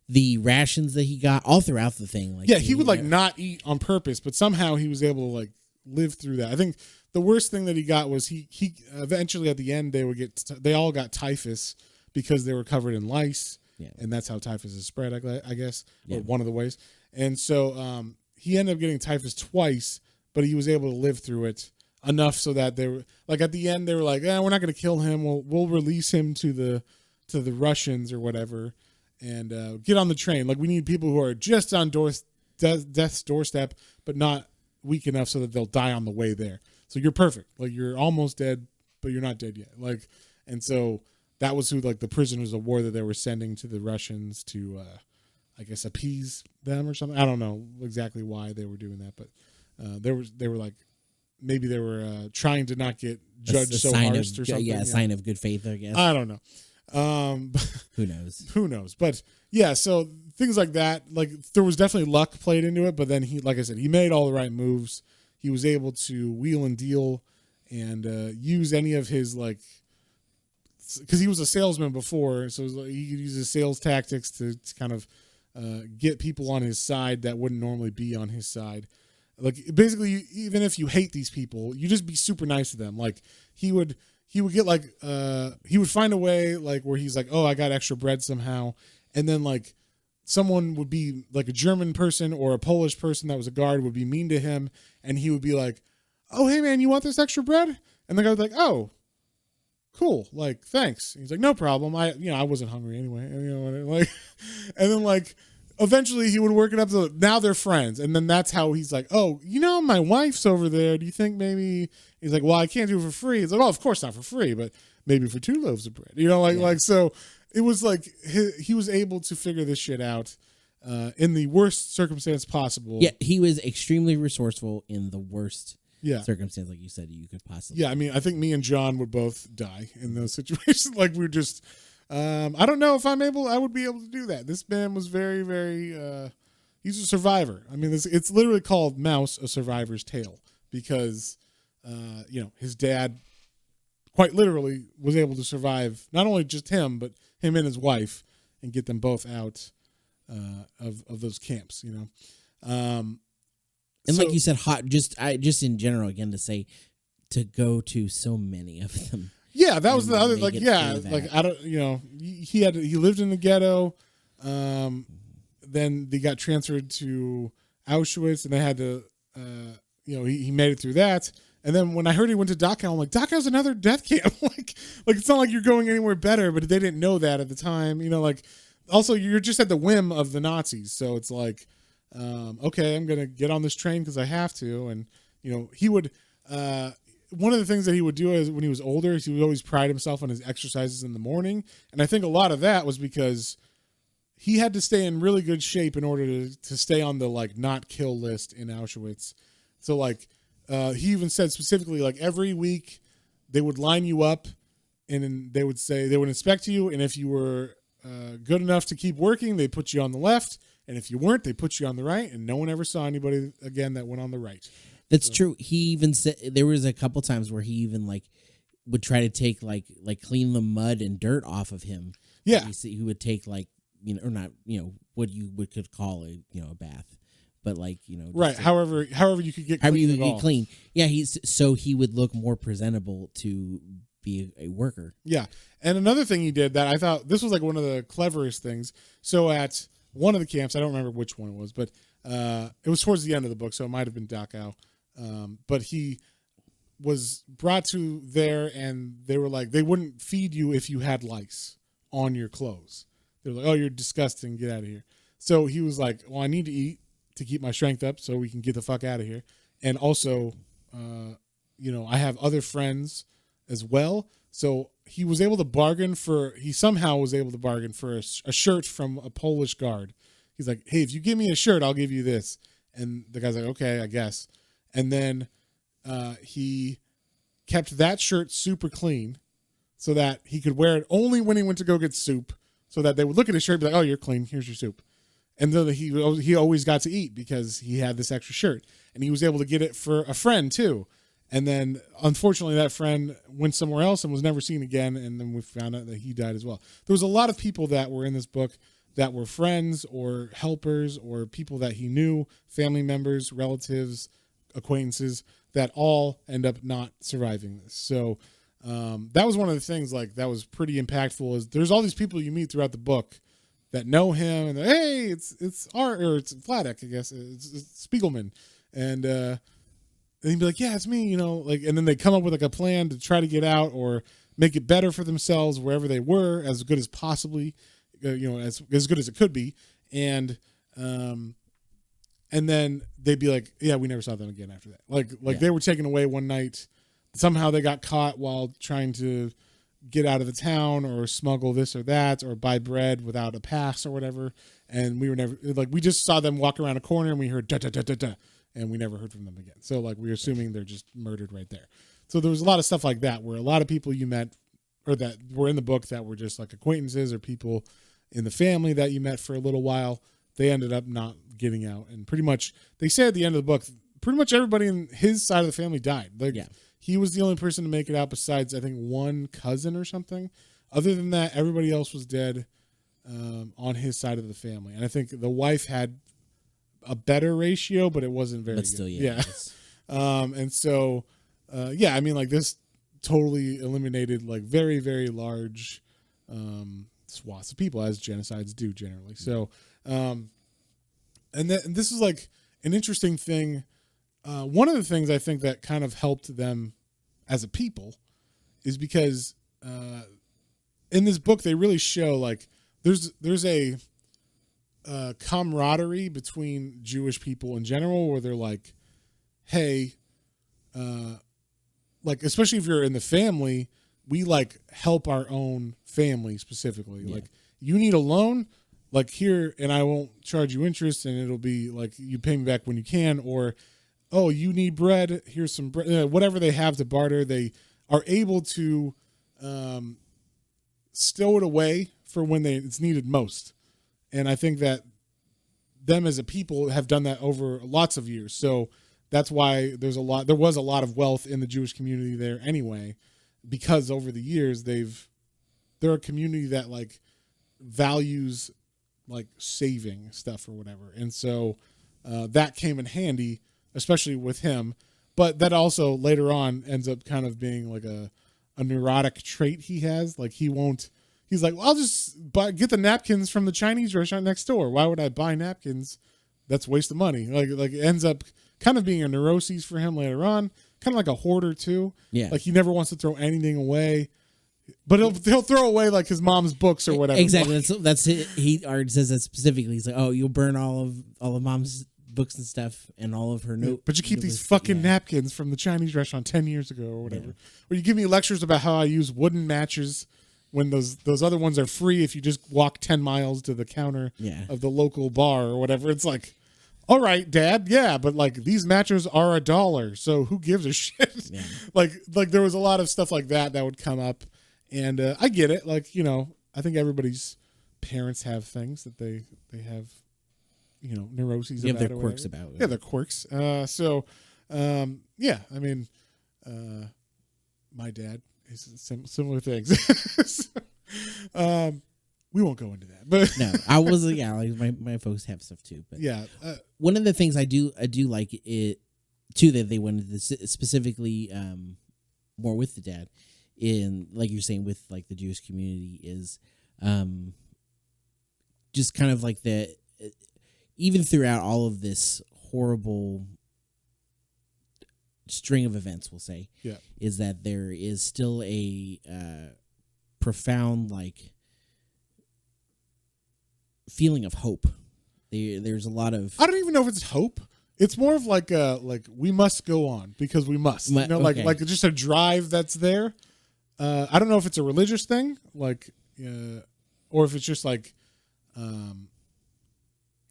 Speaker 2: the rations that he got all throughout the thing. Like
Speaker 1: he would like not eat on purpose, but somehow he was able to like live through that. I think the worst thing that he got was he eventually at the end they all got typhus because they were covered in lice, and that's how typhus is spread, I guess, or one of the ways. And so he ended up getting typhus twice, but he was able to live through it enough so that they were like at the end they were like, we're not going to kill him. We'll release him to the Russians or whatever, and get on the train. Like we need people who are just on death's doorstep, but not weak enough so that they'll die on the way there. So you're perfect. Like you're almost dead, but you're not dead yet. Like, and so that was who like the prisoners of war that they were sending to the Russians to, I guess, appease them or something. I don't know exactly why they were doing that, but they were like, maybe they were trying to not get judged so harsh or something.
Speaker 2: Yeah, a sign of good faith, I guess.
Speaker 1: I don't know.
Speaker 2: Who knows?
Speaker 1: Who knows? But yeah, so things like that, like there was definitely luck played into it, but then he, like I said, he made all the right moves. He was able to wheel and deal and use any of his like, because he was a salesman before, so he could use his sales tactics to kind of get people on his side that wouldn't normally be on his side. Like basically, even if you hate these people, you just be super nice to them. Like he would get like he would find a way like where he's like, oh, I got extra bread somehow, and then like someone would be like a German person or a Polish person that was a guard would be mean to him, and he would be like, oh, hey man, you want this extra bread? And the guy would be like, oh, cool, like thanks. And he's like, no problem. I wasn't hungry anyway. And, like, and then like eventually he would work it up to now they're friends, and then that's how he's like, oh, my wife's over there. Do you think maybe? He's like, well, I can't do it for free. He's like, oh, of course not for free, but maybe for 2 loaves of bread. Like so. It was like he was able to figure this shit out in the worst circumstance possible.
Speaker 2: Yeah, he was extremely resourceful in the worst circumstance, like you said, you could possibly.
Speaker 1: Yeah, I mean, I think me and John would both die in those situations. Like we were just, I don't know if I would be able to do that. This man was very, very, he's a survivor. I mean, it's literally called Mouse, A Survivor's Tale, because, his dad quite literally was able to survive, not only just him, but him and his wife, and get them both out of those camps, and
Speaker 2: like you said, just in general, again, to go to so many of them.
Speaker 1: Yeah, that was the other, like, yeah, like I don't, he lived in the ghetto, then they got transferred to Auschwitz, and they had to, he made it through that. And then when I heard he went to Dachau, I'm like, Dachau's another death camp. like it's not like you're going anywhere better, but they didn't know that at the time. Like, also you're just at the whim of the Nazis. So it's like, okay, I'm going to get on this train because I have to. And, he would, one of the things that he would do is when he was older is he would always pride himself on his exercises in the morning. And I think a lot of that was because he had to stay in really good shape in order to stay on the like not kill list in Auschwitz. So like, he even said specifically, like every week they would line you up and they would say they would inspect you. And if you were good enough to keep working, they put you on the left. And if you weren't, they put you on the right. And no one ever saw anybody again that went on the right.
Speaker 2: That's true. He even said there was a couple times where he even like would try to take like clean the mud and dirt off of him.
Speaker 1: Yeah.
Speaker 2: He would take like, or not, what you could call a bath. But like,
Speaker 1: right. However you could get
Speaker 2: clean. Yeah. He would look more presentable to be a worker.
Speaker 1: Yeah. And another thing he did that I thought this was like one of the cleverest things. So at one of the camps, I don't remember which one it was, but it was towards the end of the book. So it might've been Dachau. But he was brought to there and they were like, they wouldn't feed you if you had lice on your clothes. They're like, oh, you're disgusting. Get out of here. So he was like, well, I need to eat to keep my strength up so we can get the fuck out of here. And also, I have other friends as well. So he was able to he somehow was able to bargain for a shirt from a Polish guard. He's like, hey, if you give me a shirt, I'll give you this. And the guy's like, okay, I guess. And then he kept that shirt super clean so that he could wear it only when he went to go get soup, so that they would look at his shirt and be like, oh, you're clean. Here's your soup. And then he always got to eat because he had this extra shirt. And he was able to get it for a friend, too. And then, unfortunately, that friend went somewhere else and was never seen again. And then we found out that he died as well. There was a lot of people that were in this book that were friends or helpers or people that he knew, family members, relatives, acquaintances, that all end up not surviving this. So that was one of the things that was pretty impactful. Is there's all these people you meet throughout the book that know him, and hey, it's Art, or it's Vladek, I guess, it's Spiegelman, and he'd be like, yeah, it's me, and then they come up with a plan to try to get out or make it better for themselves wherever they were, as good as possibly, as good as it could be, and then they'd be like, yeah, we never saw them again after that. They were taken away one night. Somehow they got caught while trying to get out of the town or smuggle this or that or buy bread without a pass or whatever. And we were never, we just saw them walk around a corner and we heard da da da da da, and we never heard from them again. So we were assuming they're just murdered right there. So there was a lot of stuff like that where a lot of people you met or that were in the book that were just acquaintances or people in the family that you met for a little while, they ended up not getting out. And pretty much, they say at the end of the book, pretty much everybody in his side of the family died. He was the only person to make it out besides, I think, one cousin or something. Other than that, everybody else was dead on his side of the family. And I think the wife had a better ratio, but it wasn't very good.
Speaker 2: Still, yeah.
Speaker 1: And so, this totally eliminated very, very large swaths of people, as genocides do generally. So, and this is an interesting thing. One of the things I think that kind of helped them as a people is because in this book they really show there's a camaraderie between Jewish people in general, where they're like, hey, especially if you're in the family, we help our own family specifically. Yeah. You need a loan, here, and I won't charge you interest, and it'll be you pay me back when you can, or oh, you need bread, here's some bread, whatever they have to barter. They are able to stow it away for when it's needed most. And I think that them as a people have done that over lots of years. So that's why there was a lot of wealth in the Jewish community there anyway, because over the years they're a community that values saving stuff or whatever. And so that came in handy, especially with him. But that also later on ends up kind of being a neurotic trait he has. He's like, well, I'll just get the napkins from the Chinese restaurant next door. Why would I buy napkins? That's a waste of money. It ends up kind of being a neuroses for him later on. Kind of like a hoarder too. Yeah. He never wants to throw anything away, but he'll throw away his mom's books or whatever.
Speaker 2: Exactly. That's it. He already says that specifically. He's like, oh, you'll burn all of mom's books and stuff and all of her notes.
Speaker 1: But you keep these fucking napkins from the Chinese restaurant 10 years ago or whatever. Or you give me lectures about how I use wooden matches when those other ones are free if you just walk 10 miles to the counter of the local bar or whatever. It's all right, Dad, yeah, but these matches are $1, so who gives a shit? Yeah. There was a lot of stuff like that would come up, and I get it. I think everybody's parents have things that they have, neuroses about.
Speaker 2: Their quirks about.
Speaker 1: Yeah, their quirks. My dad is similar things. We won't go into that, but
Speaker 2: no, I was my folks have stuff too. But
Speaker 1: yeah,
Speaker 2: one of the things I do like it too that they went into specifically more with the dad in you're saying with the Jewish community is just kind of the even throughout all of this horrible string of events, we'll say, is that there is still a profound feeling of hope There's a lot of.
Speaker 1: I don't even know if it's hope. It's more of like we must go on because we must. You know,
Speaker 2: okay.
Speaker 1: like just a drive that's there. I don't know if it's a religious thing, or if it's just like,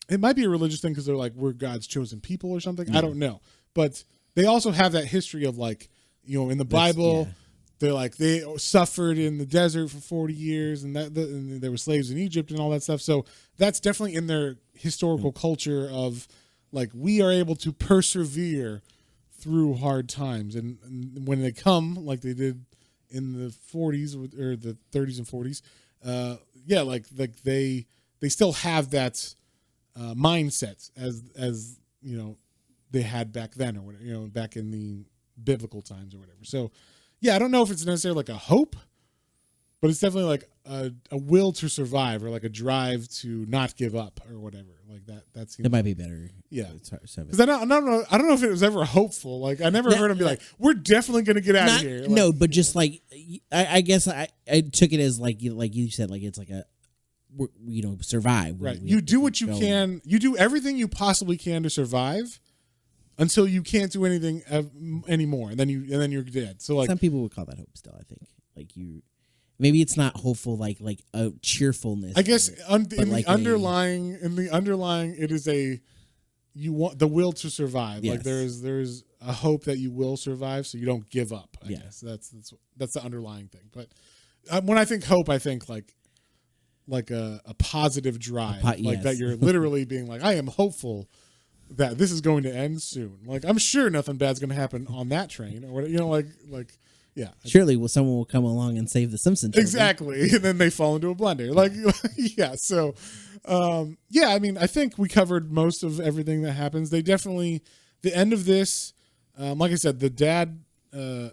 Speaker 1: it might be a religious thing because they're like, we're God's chosen people or something.
Speaker 2: Yeah.
Speaker 1: I don't know, but they also have that history of like, in the Bible, they're like they suffered in the desert for 40 years, and and there were slaves in Egypt and all that stuff. So that's definitely in their historical culture of like we are able to persevere through hard times, and when they come like they did in the 40s or the 30s and 40s, like they still have that mindset as they had back then or whatever, back in the biblical times or whatever. So I don't know if it's necessarily like a hope, but it's definitely like a will to survive or like a drive to not give up or whatever. Like that seems.
Speaker 2: It might be better.
Speaker 1: Yeah, because I don't know if it was ever hopeful. Like I never heard him be like, "We're definitely going to get out of here." Like,
Speaker 2: no, but just like I guess I took it as like you said, like it's like survive.
Speaker 1: Right. You do what you can. You do everything you possibly can to survive until you can't do anything anymore, and then you're dead. So like
Speaker 2: some people would call that hope. Still, I think like you. Maybe it's not hopeful, like a cheerfulness.
Speaker 1: I guess in the underlying, it is you want the will to survive.
Speaker 2: Yes.
Speaker 1: Like there's a hope that you will survive, so you don't give up. I guess that's the underlying thing. But when I think hope, I think like a positive drive, like that you're literally being like, I am hopeful that this is going to end soon. Like I'm sure nothing bad's going to happen on that train, or like. Yeah.
Speaker 2: Surely someone will come along and save the Simpsons children.
Speaker 1: Exactly. And then they fall into a blender. Like, yeah. So, I mean, I think we covered most of everything that happens. They definitely, the end of this, like I said, the dad,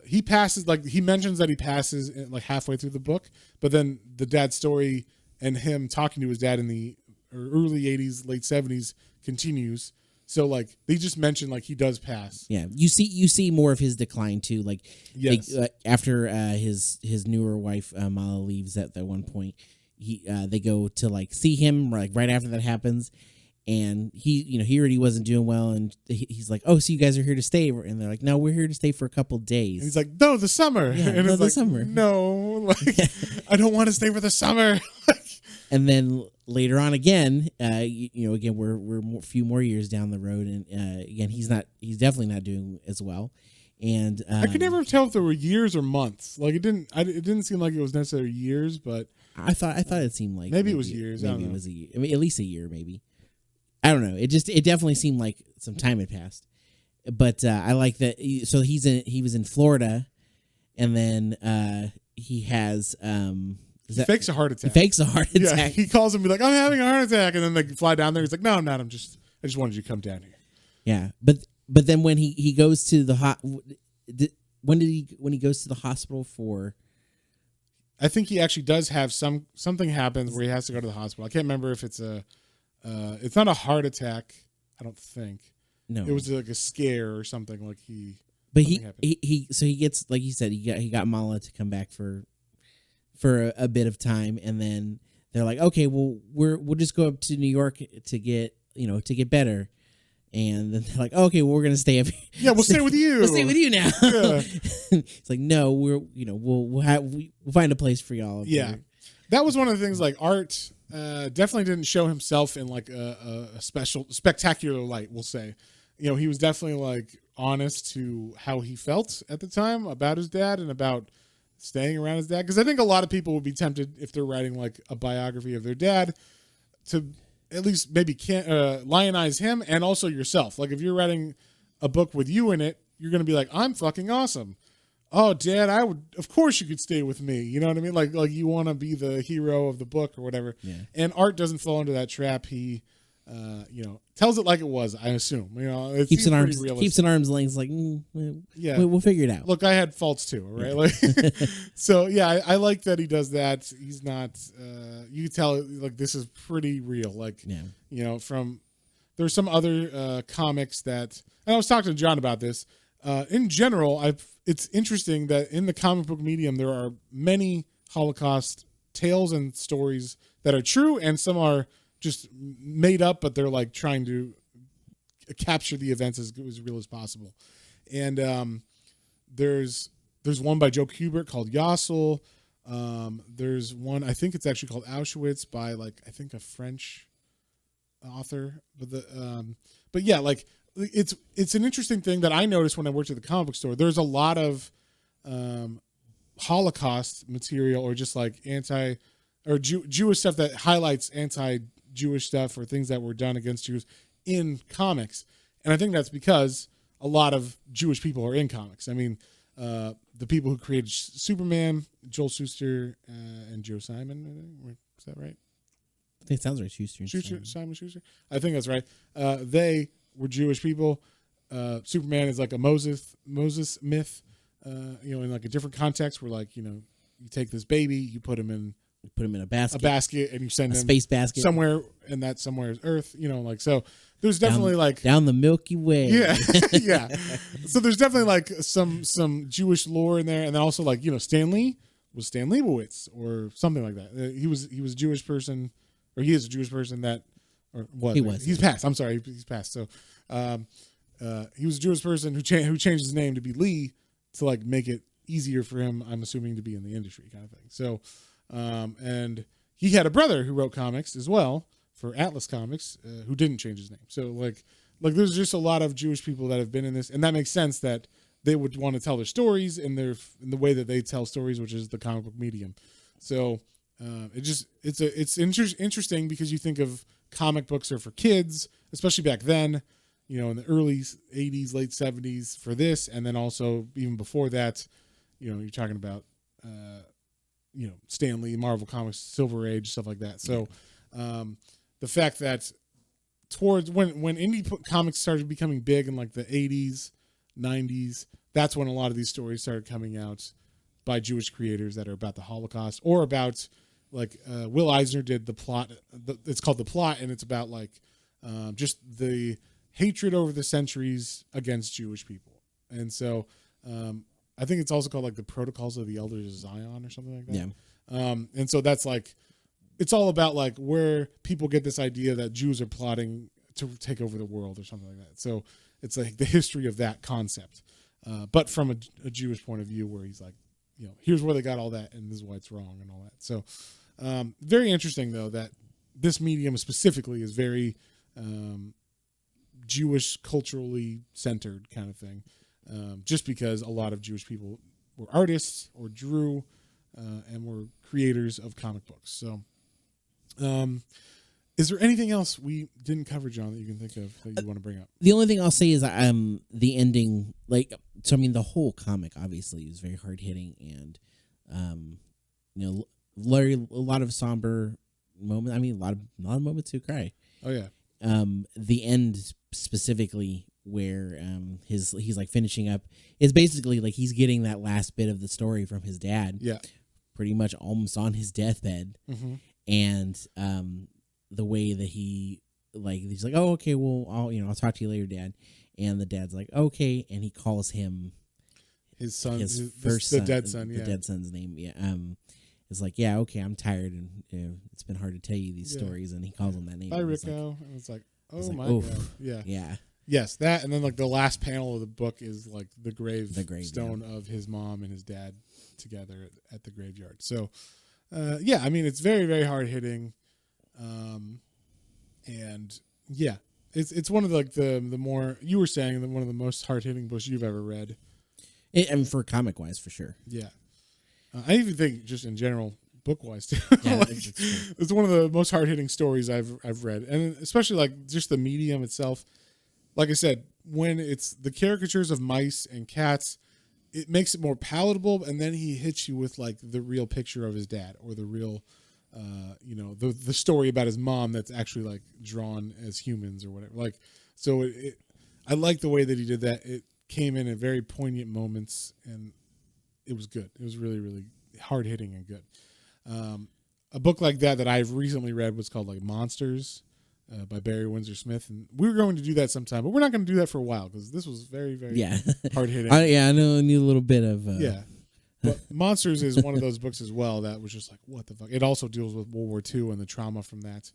Speaker 1: he passes, like he mentions that he passes like halfway through the book, but then the dad's story and him talking to his dad in the early 80s, late 70s continues. So like they just mentioned like he does pass.
Speaker 2: Yeah, you see more of his decline too. Like,
Speaker 1: yes.
Speaker 2: After his newer wife Mala leaves at that one point, they go to like see him like right after that happens, and he already wasn't doing well, and he's like, oh, so you guys are here to stay, and they're like, no, we're here to stay for a couple days.
Speaker 1: And he's like, no, the summer.
Speaker 2: Yeah,
Speaker 1: and
Speaker 2: no,
Speaker 1: it's
Speaker 2: the
Speaker 1: like,
Speaker 2: summer.
Speaker 1: No, like I don't want to stay for the summer.
Speaker 2: And then later on again, again we're a few more years down the road, and again he's definitely not doing as well. And
Speaker 1: I could never tell if there were years or months. Like it didn't seem like it was necessarily years, but
Speaker 2: I thought it seemed like
Speaker 1: maybe it was years.
Speaker 2: Maybe it was a year. I mean, at least a year, maybe. I don't know. It definitely seemed like some time had passed. But I like that. So he was in Florida, and then he has.
Speaker 1: He fakes a heart attack.
Speaker 2: He fakes a heart attack.
Speaker 1: Yeah, he calls him and be like, I'm having a heart attack. And then they fly down there. He's like, no, I'm not. I just wanted you to come down here.
Speaker 2: Yeah. But then when he goes to the when he goes to the hospital for.
Speaker 1: I think he actually does have something happens where he has to go to the hospital. I can't remember if it's it's not a heart attack. I don't think.
Speaker 2: No.
Speaker 1: It was like a scare or something like he.
Speaker 2: But he gets, like you said, he got Mala to come back for a bit of time, and then they're like, okay, well we'll just go up to New York to get better, and then they're like, okay, well we're gonna stay up here.
Speaker 1: Yeah, we'll stay with you.
Speaker 2: We'll stay with you now.
Speaker 1: Yeah.
Speaker 2: It's like, no, we'll find a place for y'all.
Speaker 1: Yeah,
Speaker 2: here.
Speaker 1: That was one of the things. Like Art definitely didn't show himself in like a spectacular light. We'll say, he was definitely like honest to how he felt at the time about his dad and about staying around his dad, because I think a lot of people would be tempted if they're writing like a biography of their dad to at least maybe lionize him and also yourself. Like if you're writing a book with you in it, you're going to be like, I'm fucking awesome. Oh, Dad, of course you could stay with me. You know what I mean? Like you want to be the hero of the book or whatever.
Speaker 2: Yeah.
Speaker 1: And Art doesn't fall into that trap. He tells it like it was, I assume. It
Speaker 2: keeps an arm's length. Like,
Speaker 1: yeah,
Speaker 2: we'll figure it out.
Speaker 1: Look, I had faults too, right? Yeah. Like, so yeah, I like that he does that. He's not. You can tell like this is pretty real. Like, yeah. There's some other comics that, and I was talking to John about this. In general, it's interesting that in the comic book medium there are many Holocaust tales and stories that are true, and some are just made up, but they're like trying to capture the events as real as possible. And there's one by Joe Kubert called Yossel. There's one, I think it's actually called Auschwitz by like, I think a French author, but yeah, like it's an interesting thing that I noticed when I worked at the comic book store. There's a lot of Holocaust material, or just like Jewish stuff that highlights anti-Jewish stuff or things that were done against Jews in comics. And I think that's because a lot of Jewish people are in comics. I mean, the people who created Superman, Joel Shuster and Joe Simon, is that right?
Speaker 2: I think it sounds right.
Speaker 1: Simon Schuster. I think that's right. They were Jewish people. Superman is like a Moses myth, in like a different context where, like, you take this baby, you put him in
Speaker 2: a basket,
Speaker 1: and you send him
Speaker 2: space basket
Speaker 1: somewhere, and that somewhere is Earth. Like, so there's definitely
Speaker 2: down the Milky Way.
Speaker 1: Yeah, yeah. So there's definitely like some Jewish lore in there, and then also like Stan Lee was Stan Leibowitz or something like that. He was a Jewish person. Or he is a Jewish person that, or what? He's passed. I'm sorry, he's passed. So, he was a Jewish person who changed his name to be Lee to like make it easier for him, I'm assuming, to be in the industry, kind of thing. So, and he had a brother who wrote comics as well for Atlas Comics, who didn't change his name. So, like there's just a lot of Jewish people that have been in this, and that makes sense that they would want to tell their stories in the way that they tell stories, which is the comic book medium. So. It's interesting because you think of comic books are for kids, especially back then, in the early 80s, late 70s for this. And then also even before that, you're talking about, Stan Lee, Marvel Comics, Silver Age, stuff like that. So, the fact that towards when indie comics started becoming big in like the 80s, 90s, that's when a lot of these stories started coming out by Jewish creators that are about the Holocaust or about, like, Will Eisner did The Plot. It's called The Plot, and it's about like just the hatred over the centuries against Jewish people. And so I think it's also called like The Protocols of the Elders of Zion or something like that.
Speaker 2: Yeah.
Speaker 1: And so that's like, it's all about like where people get this idea that Jews are plotting to take over the world or something like that. So it's like the history of that concept, but from a Jewish point of view, where he's like, here's where they got all that, and this is why it's wrong and all that. So very interesting, though, that this medium specifically is very Jewish, culturally centered kind of thing, just because a lot of Jewish people were artists or drew and were creators of comic books. So is there anything else we didn't cover, John, that you can think of that you want to bring up?
Speaker 2: The only thing I'll say is the ending, the whole comic obviously is very hard hitting, and a lot of somber moments. I mean, a lot of moments to cry.
Speaker 1: Oh yeah.
Speaker 2: The end specifically, where he's like finishing up, is basically like he's getting that last bit of the story from his dad.
Speaker 1: Yeah.
Speaker 2: Pretty much almost on his deathbed, and the way that he's like, oh, okay, well, I'll talk to you later, Dad. And the dad's like, okay, and he calls him
Speaker 1: his son,
Speaker 2: the dead
Speaker 1: son,
Speaker 2: the dead son's name. Yeah, it's like, yeah, okay, I'm tired, and it's been hard to tell you these stories, and he calls him that name.
Speaker 1: Bye, Rico. And it's like, oh my God,
Speaker 2: yeah.
Speaker 1: Yes, that, and then like the last panel of the book is like the gravestone of his mom and his dad together at the graveyard. So, I mean, it's very, very hard hitting. And yeah, it's one of the more, you were saying, one of the most hard hitting books you've ever read.
Speaker 2: For comic wise, for sure.
Speaker 1: Yeah, I even think just in general, book wise too.
Speaker 2: Yeah,
Speaker 1: it's one of the most hard hitting stories I've read, and especially like just the medium itself. Like I said, when it's the caricatures of mice and cats, it makes it more palatable, and then he hits you with like the real picture of his dad, or the real. The story about his mom that's actually like drawn as humans or whatever. Like, so I like the way that he did that. It came in at very poignant moments, and it was good. It was really, really hard hitting and good. A book like that I've recently read was called like Monsters by Barry Windsor Smith, and we were going to do that sometime, but we're not going to do that for a while because this was very, very hard hitting.
Speaker 2: I know I need a little bit of
Speaker 1: But Monsters is one of those books as well that was just like, what the fuck? It also deals with World War II and the trauma from that.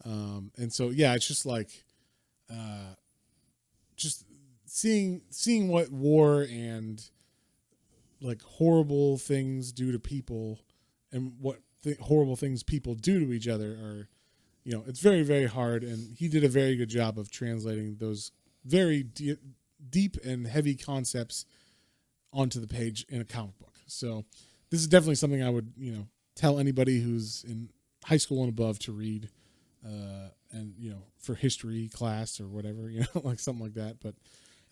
Speaker 1: And so yeah, it's just like just seeing what war and like horrible things do to people, and what horrible things people do to each other are, it's very, very hard. And he did a very good job of translating those very deep and heavy concepts onto the page in a comic book. So this is definitely something I would, tell anybody who's in high school and above to read, and, for history class or whatever, like something like that. But,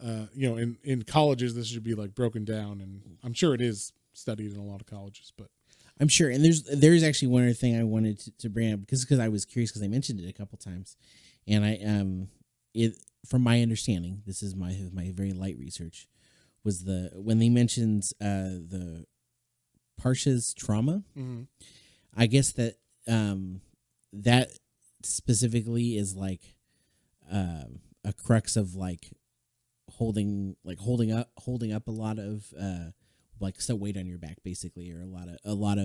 Speaker 1: in colleges, this should be like broken down, and I'm sure it is studied in a lot of colleges, but
Speaker 2: I'm sure. And there's actually one other thing I wanted to bring up because I was curious because I mentioned it a couple times, and it from my understanding, this is my very light research, was when they mentioned the Parsha's trauma.
Speaker 1: mm-hmm.
Speaker 2: I guess that that specifically is like a crux of like holding up a lot of like so weight on your back basically, or a lot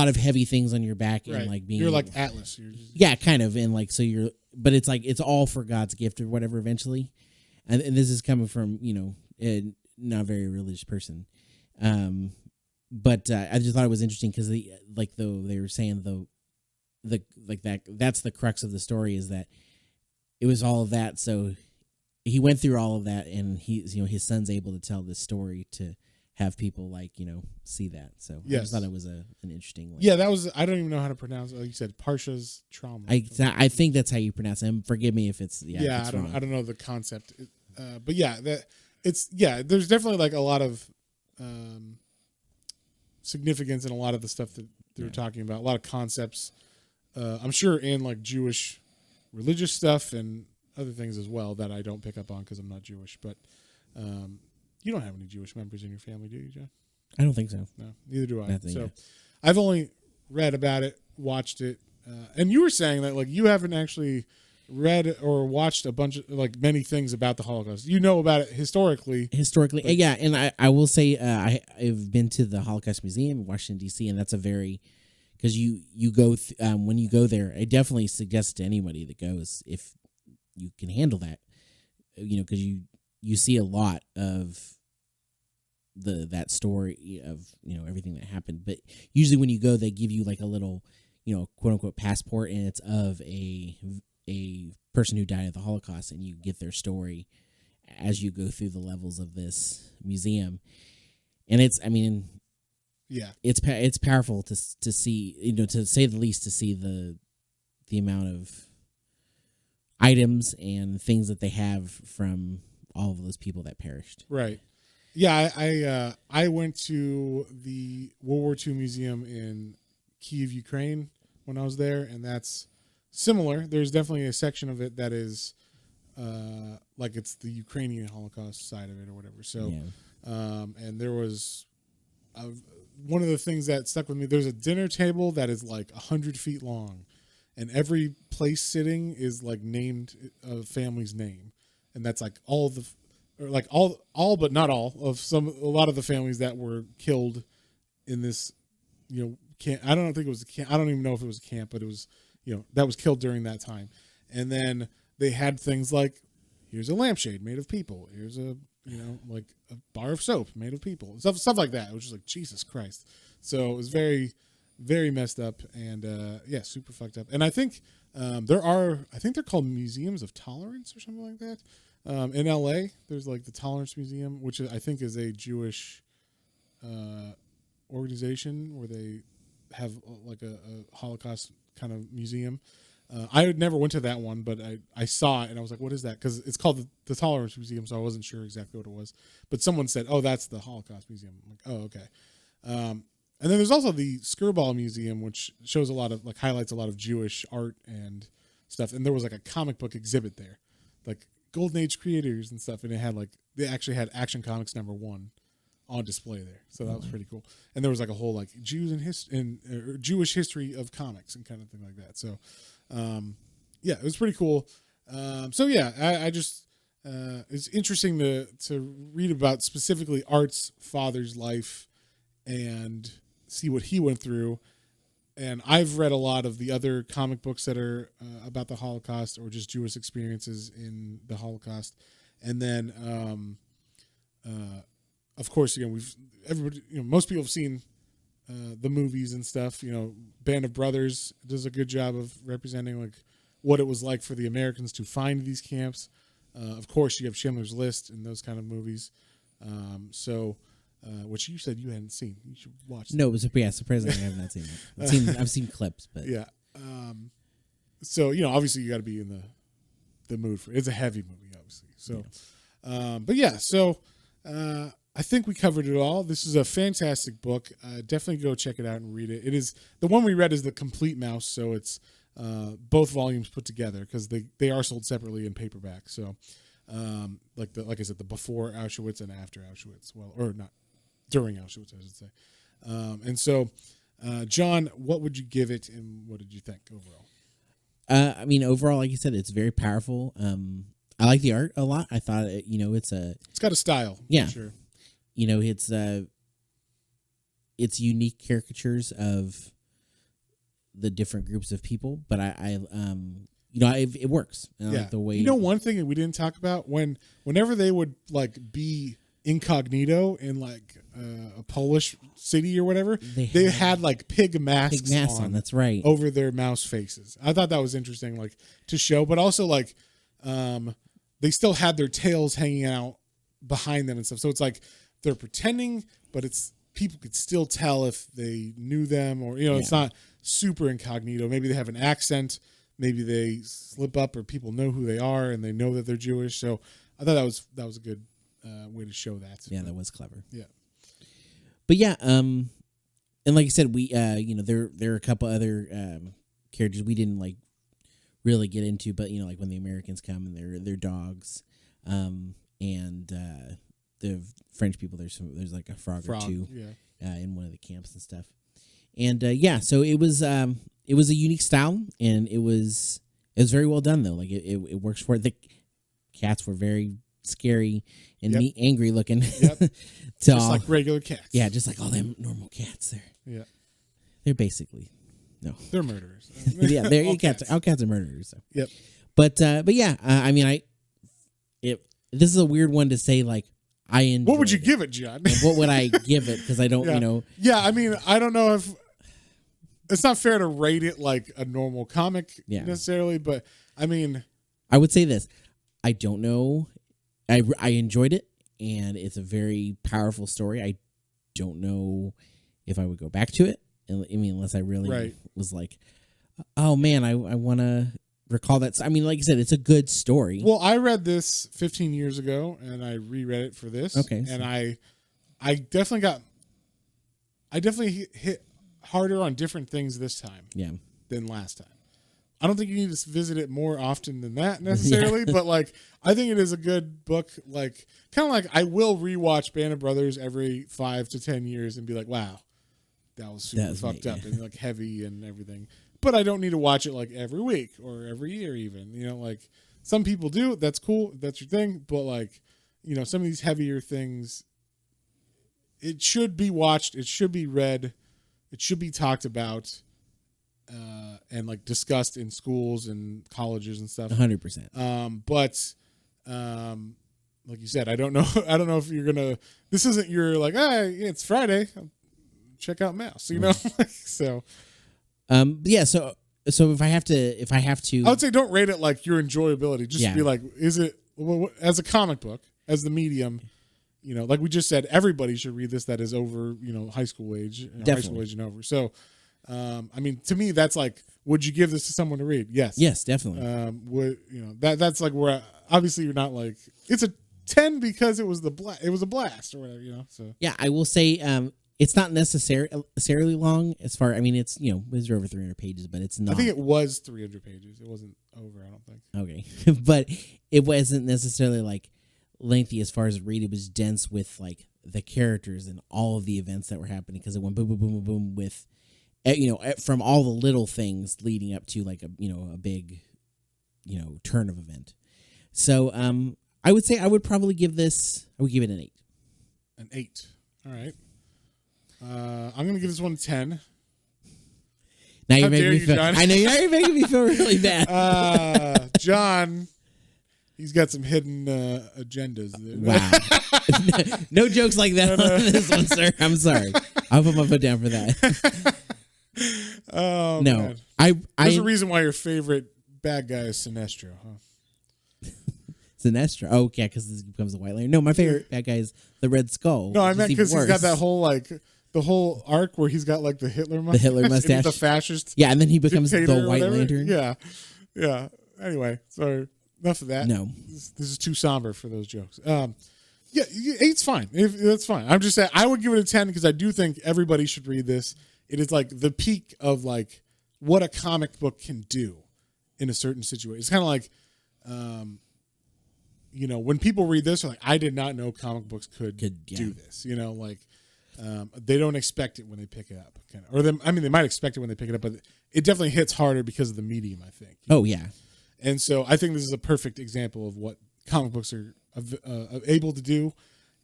Speaker 2: of heavy things on your back,
Speaker 1: Right.
Speaker 2: and like being
Speaker 1: You're like Atlas. You're just,
Speaker 2: yeah, kind of, and like so but it's like it's all for God's gift or whatever eventually, and this is coming from not a very religious person, but I just thought it was interesting because they were saying the like that's the crux of the story, is that it was all of that. So he went through all of that, and his son's able to tell this story to have people see that. So I
Speaker 1: Yes.
Speaker 2: just thought it was an interesting way.
Speaker 1: yeah, that was, I don't even know how to pronounce it. Like you said, Parsha's trauma.
Speaker 2: I think that's how you pronounce it. And forgive me if it's if it's
Speaker 1: I don't
Speaker 2: wrong.
Speaker 1: I don't know the concept, but yeah, there's definitely like a lot of significance in a lot of the stuff that they're talking about, a lot of concepts, I'm sure, in like Jewish religious stuff and other things as well that I don't pick up on because I'm not Jewish. But you don't have any Jewish members in your family, do you, John?
Speaker 2: I don't think so.
Speaker 1: No, neither do I.
Speaker 2: Nothing,
Speaker 1: So
Speaker 2: yeah.
Speaker 1: I've only read about it, watched it, and you were saying that like you haven't actually read or watched a bunch of like many things about the Holocaust. You know about it historically.
Speaker 2: Yeah, and I will say I've been to the Holocaust Museum in Washington D.C., and that's a very, because you go when you go there, I definitely suggest to anybody that goes, if you can handle that, because you see a lot of that story of everything that happened. But usually when you go, they give you like a little quote unquote passport, and it's of a person who died at the Holocaust, and you get their story as you go through the levels of this museum. And it's it's powerful to see, to say the least, to see the amount of items and things that they have from all of those people that perished.
Speaker 1: Right. Yeah, I went to the World War II museum in Kyiv, Ukraine when I was there, and that's similar. There's definitely a section of it that is like it's the Ukrainian Holocaust side of it or whatever. So,
Speaker 2: Yeah.
Speaker 1: And there was one of the things that stuck with me. There's a dinner table that is like 100 feet long, and every place sitting is like named a family's name, and that's like all but not all of a lot of the families that were killed in this, camp. I don't think it was a camp. I don't even know if it was a camp, but it was, that was killed during that time. And they had things like, here's a lampshade made of people. Here's a, like a bar of soap made of people. Stuff like that. It was just like, Jesus Christ. So it was very, very messed up, and super fucked up. And I think they're called museums of tolerance or something like that. In LA, there's like the Tolerance Museum, which I think is a Jewish organization where they have like a Holocaust kind of museum. I had never went to that one, but I saw it and I was like, what is that? Because it's called the Tolerance Museum, so I wasn't sure exactly what it was. But someone said, oh, that's the Holocaust Museum. I'm like, oh, okay. And then there's also the Skirball Museum, which shows highlights a lot of Jewish art and stuff. And there was like a comic book exhibit there, like Golden Age creators and stuff. And they actually had Action Comics #1 on display there. So that was pretty cool. And there was like a whole like Jews and Jewish history of comics and kind of thing like that. So, it was pretty cool. I just, it's interesting to read about specifically Art's father's life and see what he went through. and I've read a lot of the other comic books that are about the Holocaust or just Jewish experiences in the Holocaust. And then, of course, everybody, most people have seen the movies and stuff. Band of Brothers does a good job of representing like what it was like for the Americans to find these camps. Of course, you have Schindler's List and those kind of movies. Which you said you hadn't seen. You should watch.
Speaker 2: No, it was surprisingly I have not seen it. I've seen clips, but
Speaker 1: yeah. So obviously you got to be in the mood for it. It's a heavy movie, obviously. So, but yeah. So I think we covered it all. This is a fantastic book. Definitely go check it out and read it. It is the one we read is the Complete Mouse, so it's both volumes put together because they are sold separately in paperback. So, like I said, the before Auschwitz and after Auschwitz. Well, or not. During Auschwitz, I should say. And so, John, what would you give it, and what did you think overall?
Speaker 2: I mean, overall, like you said, it's very powerful. I like the art a lot. I thought, it's
Speaker 1: got a style.
Speaker 2: Yeah,
Speaker 1: for sure.
Speaker 2: It's unique caricatures of the different groups of people, but it works. I like the way.
Speaker 1: One thing that we didn't talk about whenever they would like be incognito in like a Polish city or whatever, they had like pig masks on.
Speaker 2: That's right,
Speaker 1: over their mouse faces. I thought that was interesting, like to show, but also like they still had their tails hanging out behind them and stuff. So it's like they're pretending, but it's people could still tell if they knew them or it's not super incognito. Maybe they have an accent, maybe they slip up, or people know who they are and they know that they're Jewish. So I thought that was a good way to show that.
Speaker 2: Yeah, that was clever.
Speaker 1: Yeah.
Speaker 2: But yeah, and like I said, we there are a couple other characters we didn't like really get into, but like when the Americans come and they're dogs, and the French people, there's like a frog or two, in one of the camps and stuff, and so it was a unique style, and it was very well done though. Like it works for it. The cats were very scary and angry looking.
Speaker 1: Yep. Just like regular cats.
Speaker 2: Yeah, just like all them normal cats. They're basically
Speaker 1: they're murderers.
Speaker 2: Yeah, all cats are murderers. So.
Speaker 1: Yep.
Speaker 2: But yeah, I mean, this is a weird one to say. Like I enjoyed.
Speaker 1: What would you give it, John?
Speaker 2: What would I give it? Because I don't,
Speaker 1: Yeah, I mean, I don't know if it's not fair to rate it like a normal comic necessarily, but I mean,
Speaker 2: I would say this. I don't know. I enjoyed it, and it's a very powerful story. I don't know if I would go back to it. I mean, unless I really was like, oh man, I want to recall that. I mean, like I said, it's a good story.
Speaker 1: Well, I read this 15 years ago, and I reread it for this.
Speaker 2: Okay,
Speaker 1: and I definitely hit harder on different things this time. Than last time. I don't think you need to visit it more often than that necessarily, but like I think it is a good book. Like kind of like I will rewatch Band of Brothers every 5 to 10 years and be like, wow, that was super fucked up and like heavy and everything. But I don't need to watch it like every week or every year even. Like some people do. That's cool. That's your thing. But like some of these heavier things, it should be watched. It should be read. It should be talked about. And like discussed in schools and colleges and stuff.
Speaker 2: 100%.
Speaker 1: But like you said, I don't know if you're gonna. This isn't your like. It's Friday. Check out Mouse. So.
Speaker 2: Yeah. So if I have to,
Speaker 1: I would say don't rate it like your enjoyability. Just be like, is it as a comic book, as the medium? Like we just said, everybody should read this. That is over. High school age. High school age and over. So. I mean, to me, that's like, would you give this to someone to read? Yes.
Speaker 2: Yes, definitely.
Speaker 1: That's like where obviously you're not like it's a 10 because it was a blast or whatever, So
Speaker 2: yeah, I will say it's not necessarily long as far. I mean, it's it's over 300 pages, but it's not.
Speaker 1: I think it was 300 pages. It wasn't over. I don't think.
Speaker 2: Okay, but it wasn't necessarily like lengthy as far as read. It was dense with like the characters and all of the events that were happening because it went boom, boom, boom, boom, boom with. From all the little things leading up to like a big, turn of event. So I would say I would probably give it an 8.
Speaker 1: An 8. All right. I'm going to give this one a 10.
Speaker 2: Now you're
Speaker 1: How
Speaker 2: making
Speaker 1: dare
Speaker 2: me
Speaker 1: you,
Speaker 2: feel.
Speaker 1: John?
Speaker 2: I know you're making me feel really bad.
Speaker 1: John, he's got some hidden agendas there.
Speaker 2: Wow. No jokes like that on this one, sir. I'm sorry. I'll put my foot down for that.
Speaker 1: Oh,
Speaker 2: no,
Speaker 1: man.
Speaker 2: I.
Speaker 1: There's a reason why your favorite bad guy is Sinestro, huh?
Speaker 2: Sinestro. Oh, yeah, because this becomes a White Lantern. No, my favorite bad guy is the Red Skull.
Speaker 1: No, I meant because he's got that whole the whole arc where he's got like the Hitler mustache.
Speaker 2: The Hitler mustache.
Speaker 1: And he's a fascist.
Speaker 2: Yeah, and then he becomes the
Speaker 1: dictator or
Speaker 2: White
Speaker 1: whatever.
Speaker 2: Lantern.
Speaker 1: Yeah. Yeah. Anyway, so enough of that.
Speaker 2: No.
Speaker 1: This is too somber for those jokes. Yeah, 8's fine. That's fine. I'm just saying I would give it a 10 because I do think everybody should read this. It is like the peak of like what a comic book can do in a certain situation. It's kind of like, when people read this, they're like, I did not know comic books could do this. Like they don't expect it when they pick it up. They might expect it when they pick it up, but it definitely hits harder because of the medium, I think.
Speaker 2: Oh, yeah.
Speaker 1: And so I think this is a perfect example of what comic books are able to do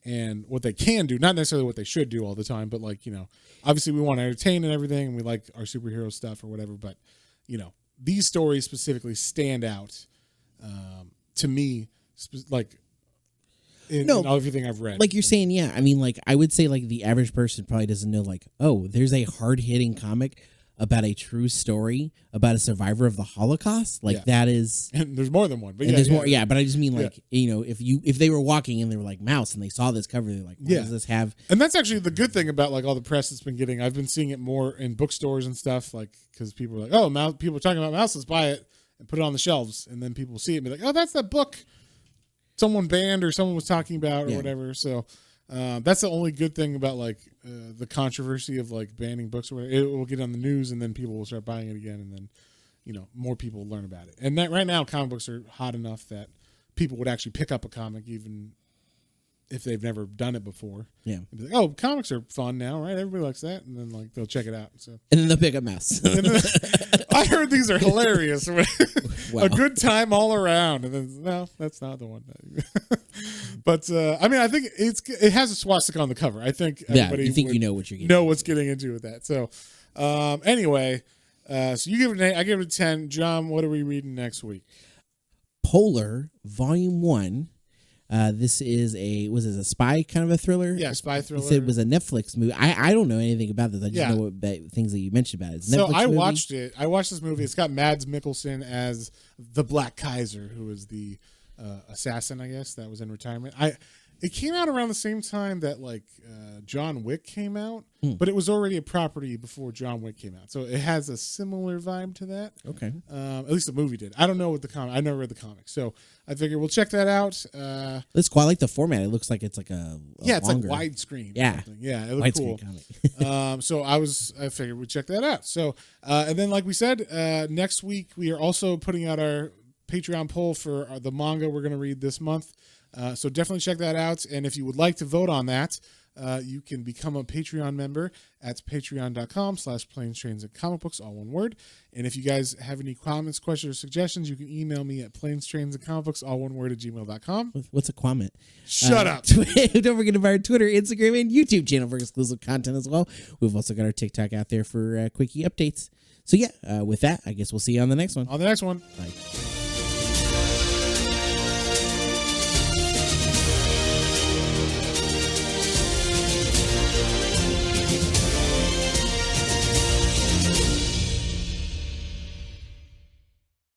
Speaker 1: and what they can do, not necessarily what they should do all the time, but obviously we want to entertain and everything and we like our superhero stuff or whatever, but these stories specifically stand out to me in everything I've read.
Speaker 2: Like you're saying, yeah. I mean, like I would say like the average person probably doesn't know like, oh, there's a hard-hitting comic about a true story about a survivor of the Holocaust. Like that is,
Speaker 1: and there's more than one, but
Speaker 2: there's more. Yeah, but I just mean like if they were walking and they were like mouse and they saw this cover, they're like, what does this have?
Speaker 1: And that's actually the good thing about like all the press it's been getting. I've been seeing it more in bookstores and stuff, like because people are like, oh, mouse. People are talking about mouse. Let's buy it and put it on the shelves, and then people see it and be like, oh, that's that book someone banned or someone was talking about or whatever. So. That's the only good thing about like the controversy of like banning books or whatever. It will get on the news and then people will start buying it again and then more people will learn about it. And that right now comic books are hot enough that people would actually pick up a comic even if they've never done it before. Yeah. And be like, oh, comics are fun now, right? Everybody likes that, and then like they'll check it out. So
Speaker 2: and then they'll pick up mouse.
Speaker 1: I heard these are hilarious. A good time all around. And then no, that's not the one. But I think it has a swastika on the cover. I think everybody
Speaker 2: you think you know what you're getting.
Speaker 1: Know what's getting into with that. So anyway, so you give it an 8, I give it a 10. John, what are we reading next week?
Speaker 2: Polar Volume 1. This is a spy kind of a thriller?
Speaker 1: Yeah, spy thriller.
Speaker 2: You said it was a Netflix movie. I don't know anything about this. I just know things that you mentioned about it. It's
Speaker 1: so
Speaker 2: Netflix movie?
Speaker 1: Watched it. I watched this movie. It's got Mads Mikkelsen as the Black Kaiser, who is the assassin, I guess, that was in retirement. It came out around the same time that like John Wick came out, but it was already a property before John Wick came out. So it has a similar vibe to that. Okay. At least the movie did. I don't know what the comic. I never read the comic, so I figured we'll check that out.
Speaker 2: It's quite like the format. It looks like it's like
Speaker 1: it's
Speaker 2: longer.
Speaker 1: like widescreen.
Speaker 2: Yeah,
Speaker 1: yeah, it looked cool. Comic. So I figured we'd check that out. So and then like we said, next week we are also putting out our Patreon poll for the manga we're going to read this month. So definitely check that out. And if you would like to vote on that, you can become a Patreon member at patreon.com/planes, trains, and comic books, all one word. And if you guys have any comments, questions, or suggestions, you can email me at planes, trains, and comic books, all one word, @gmail.com.
Speaker 2: What's a comment?
Speaker 1: Shut up.
Speaker 2: Don't forget about our Twitter, Instagram, and YouTube channel for exclusive content as well. We've also got our TikTok out there for quickie updates. So yeah, with that, I guess we'll see you on the next one.
Speaker 1: On the next one.
Speaker 2: Bye.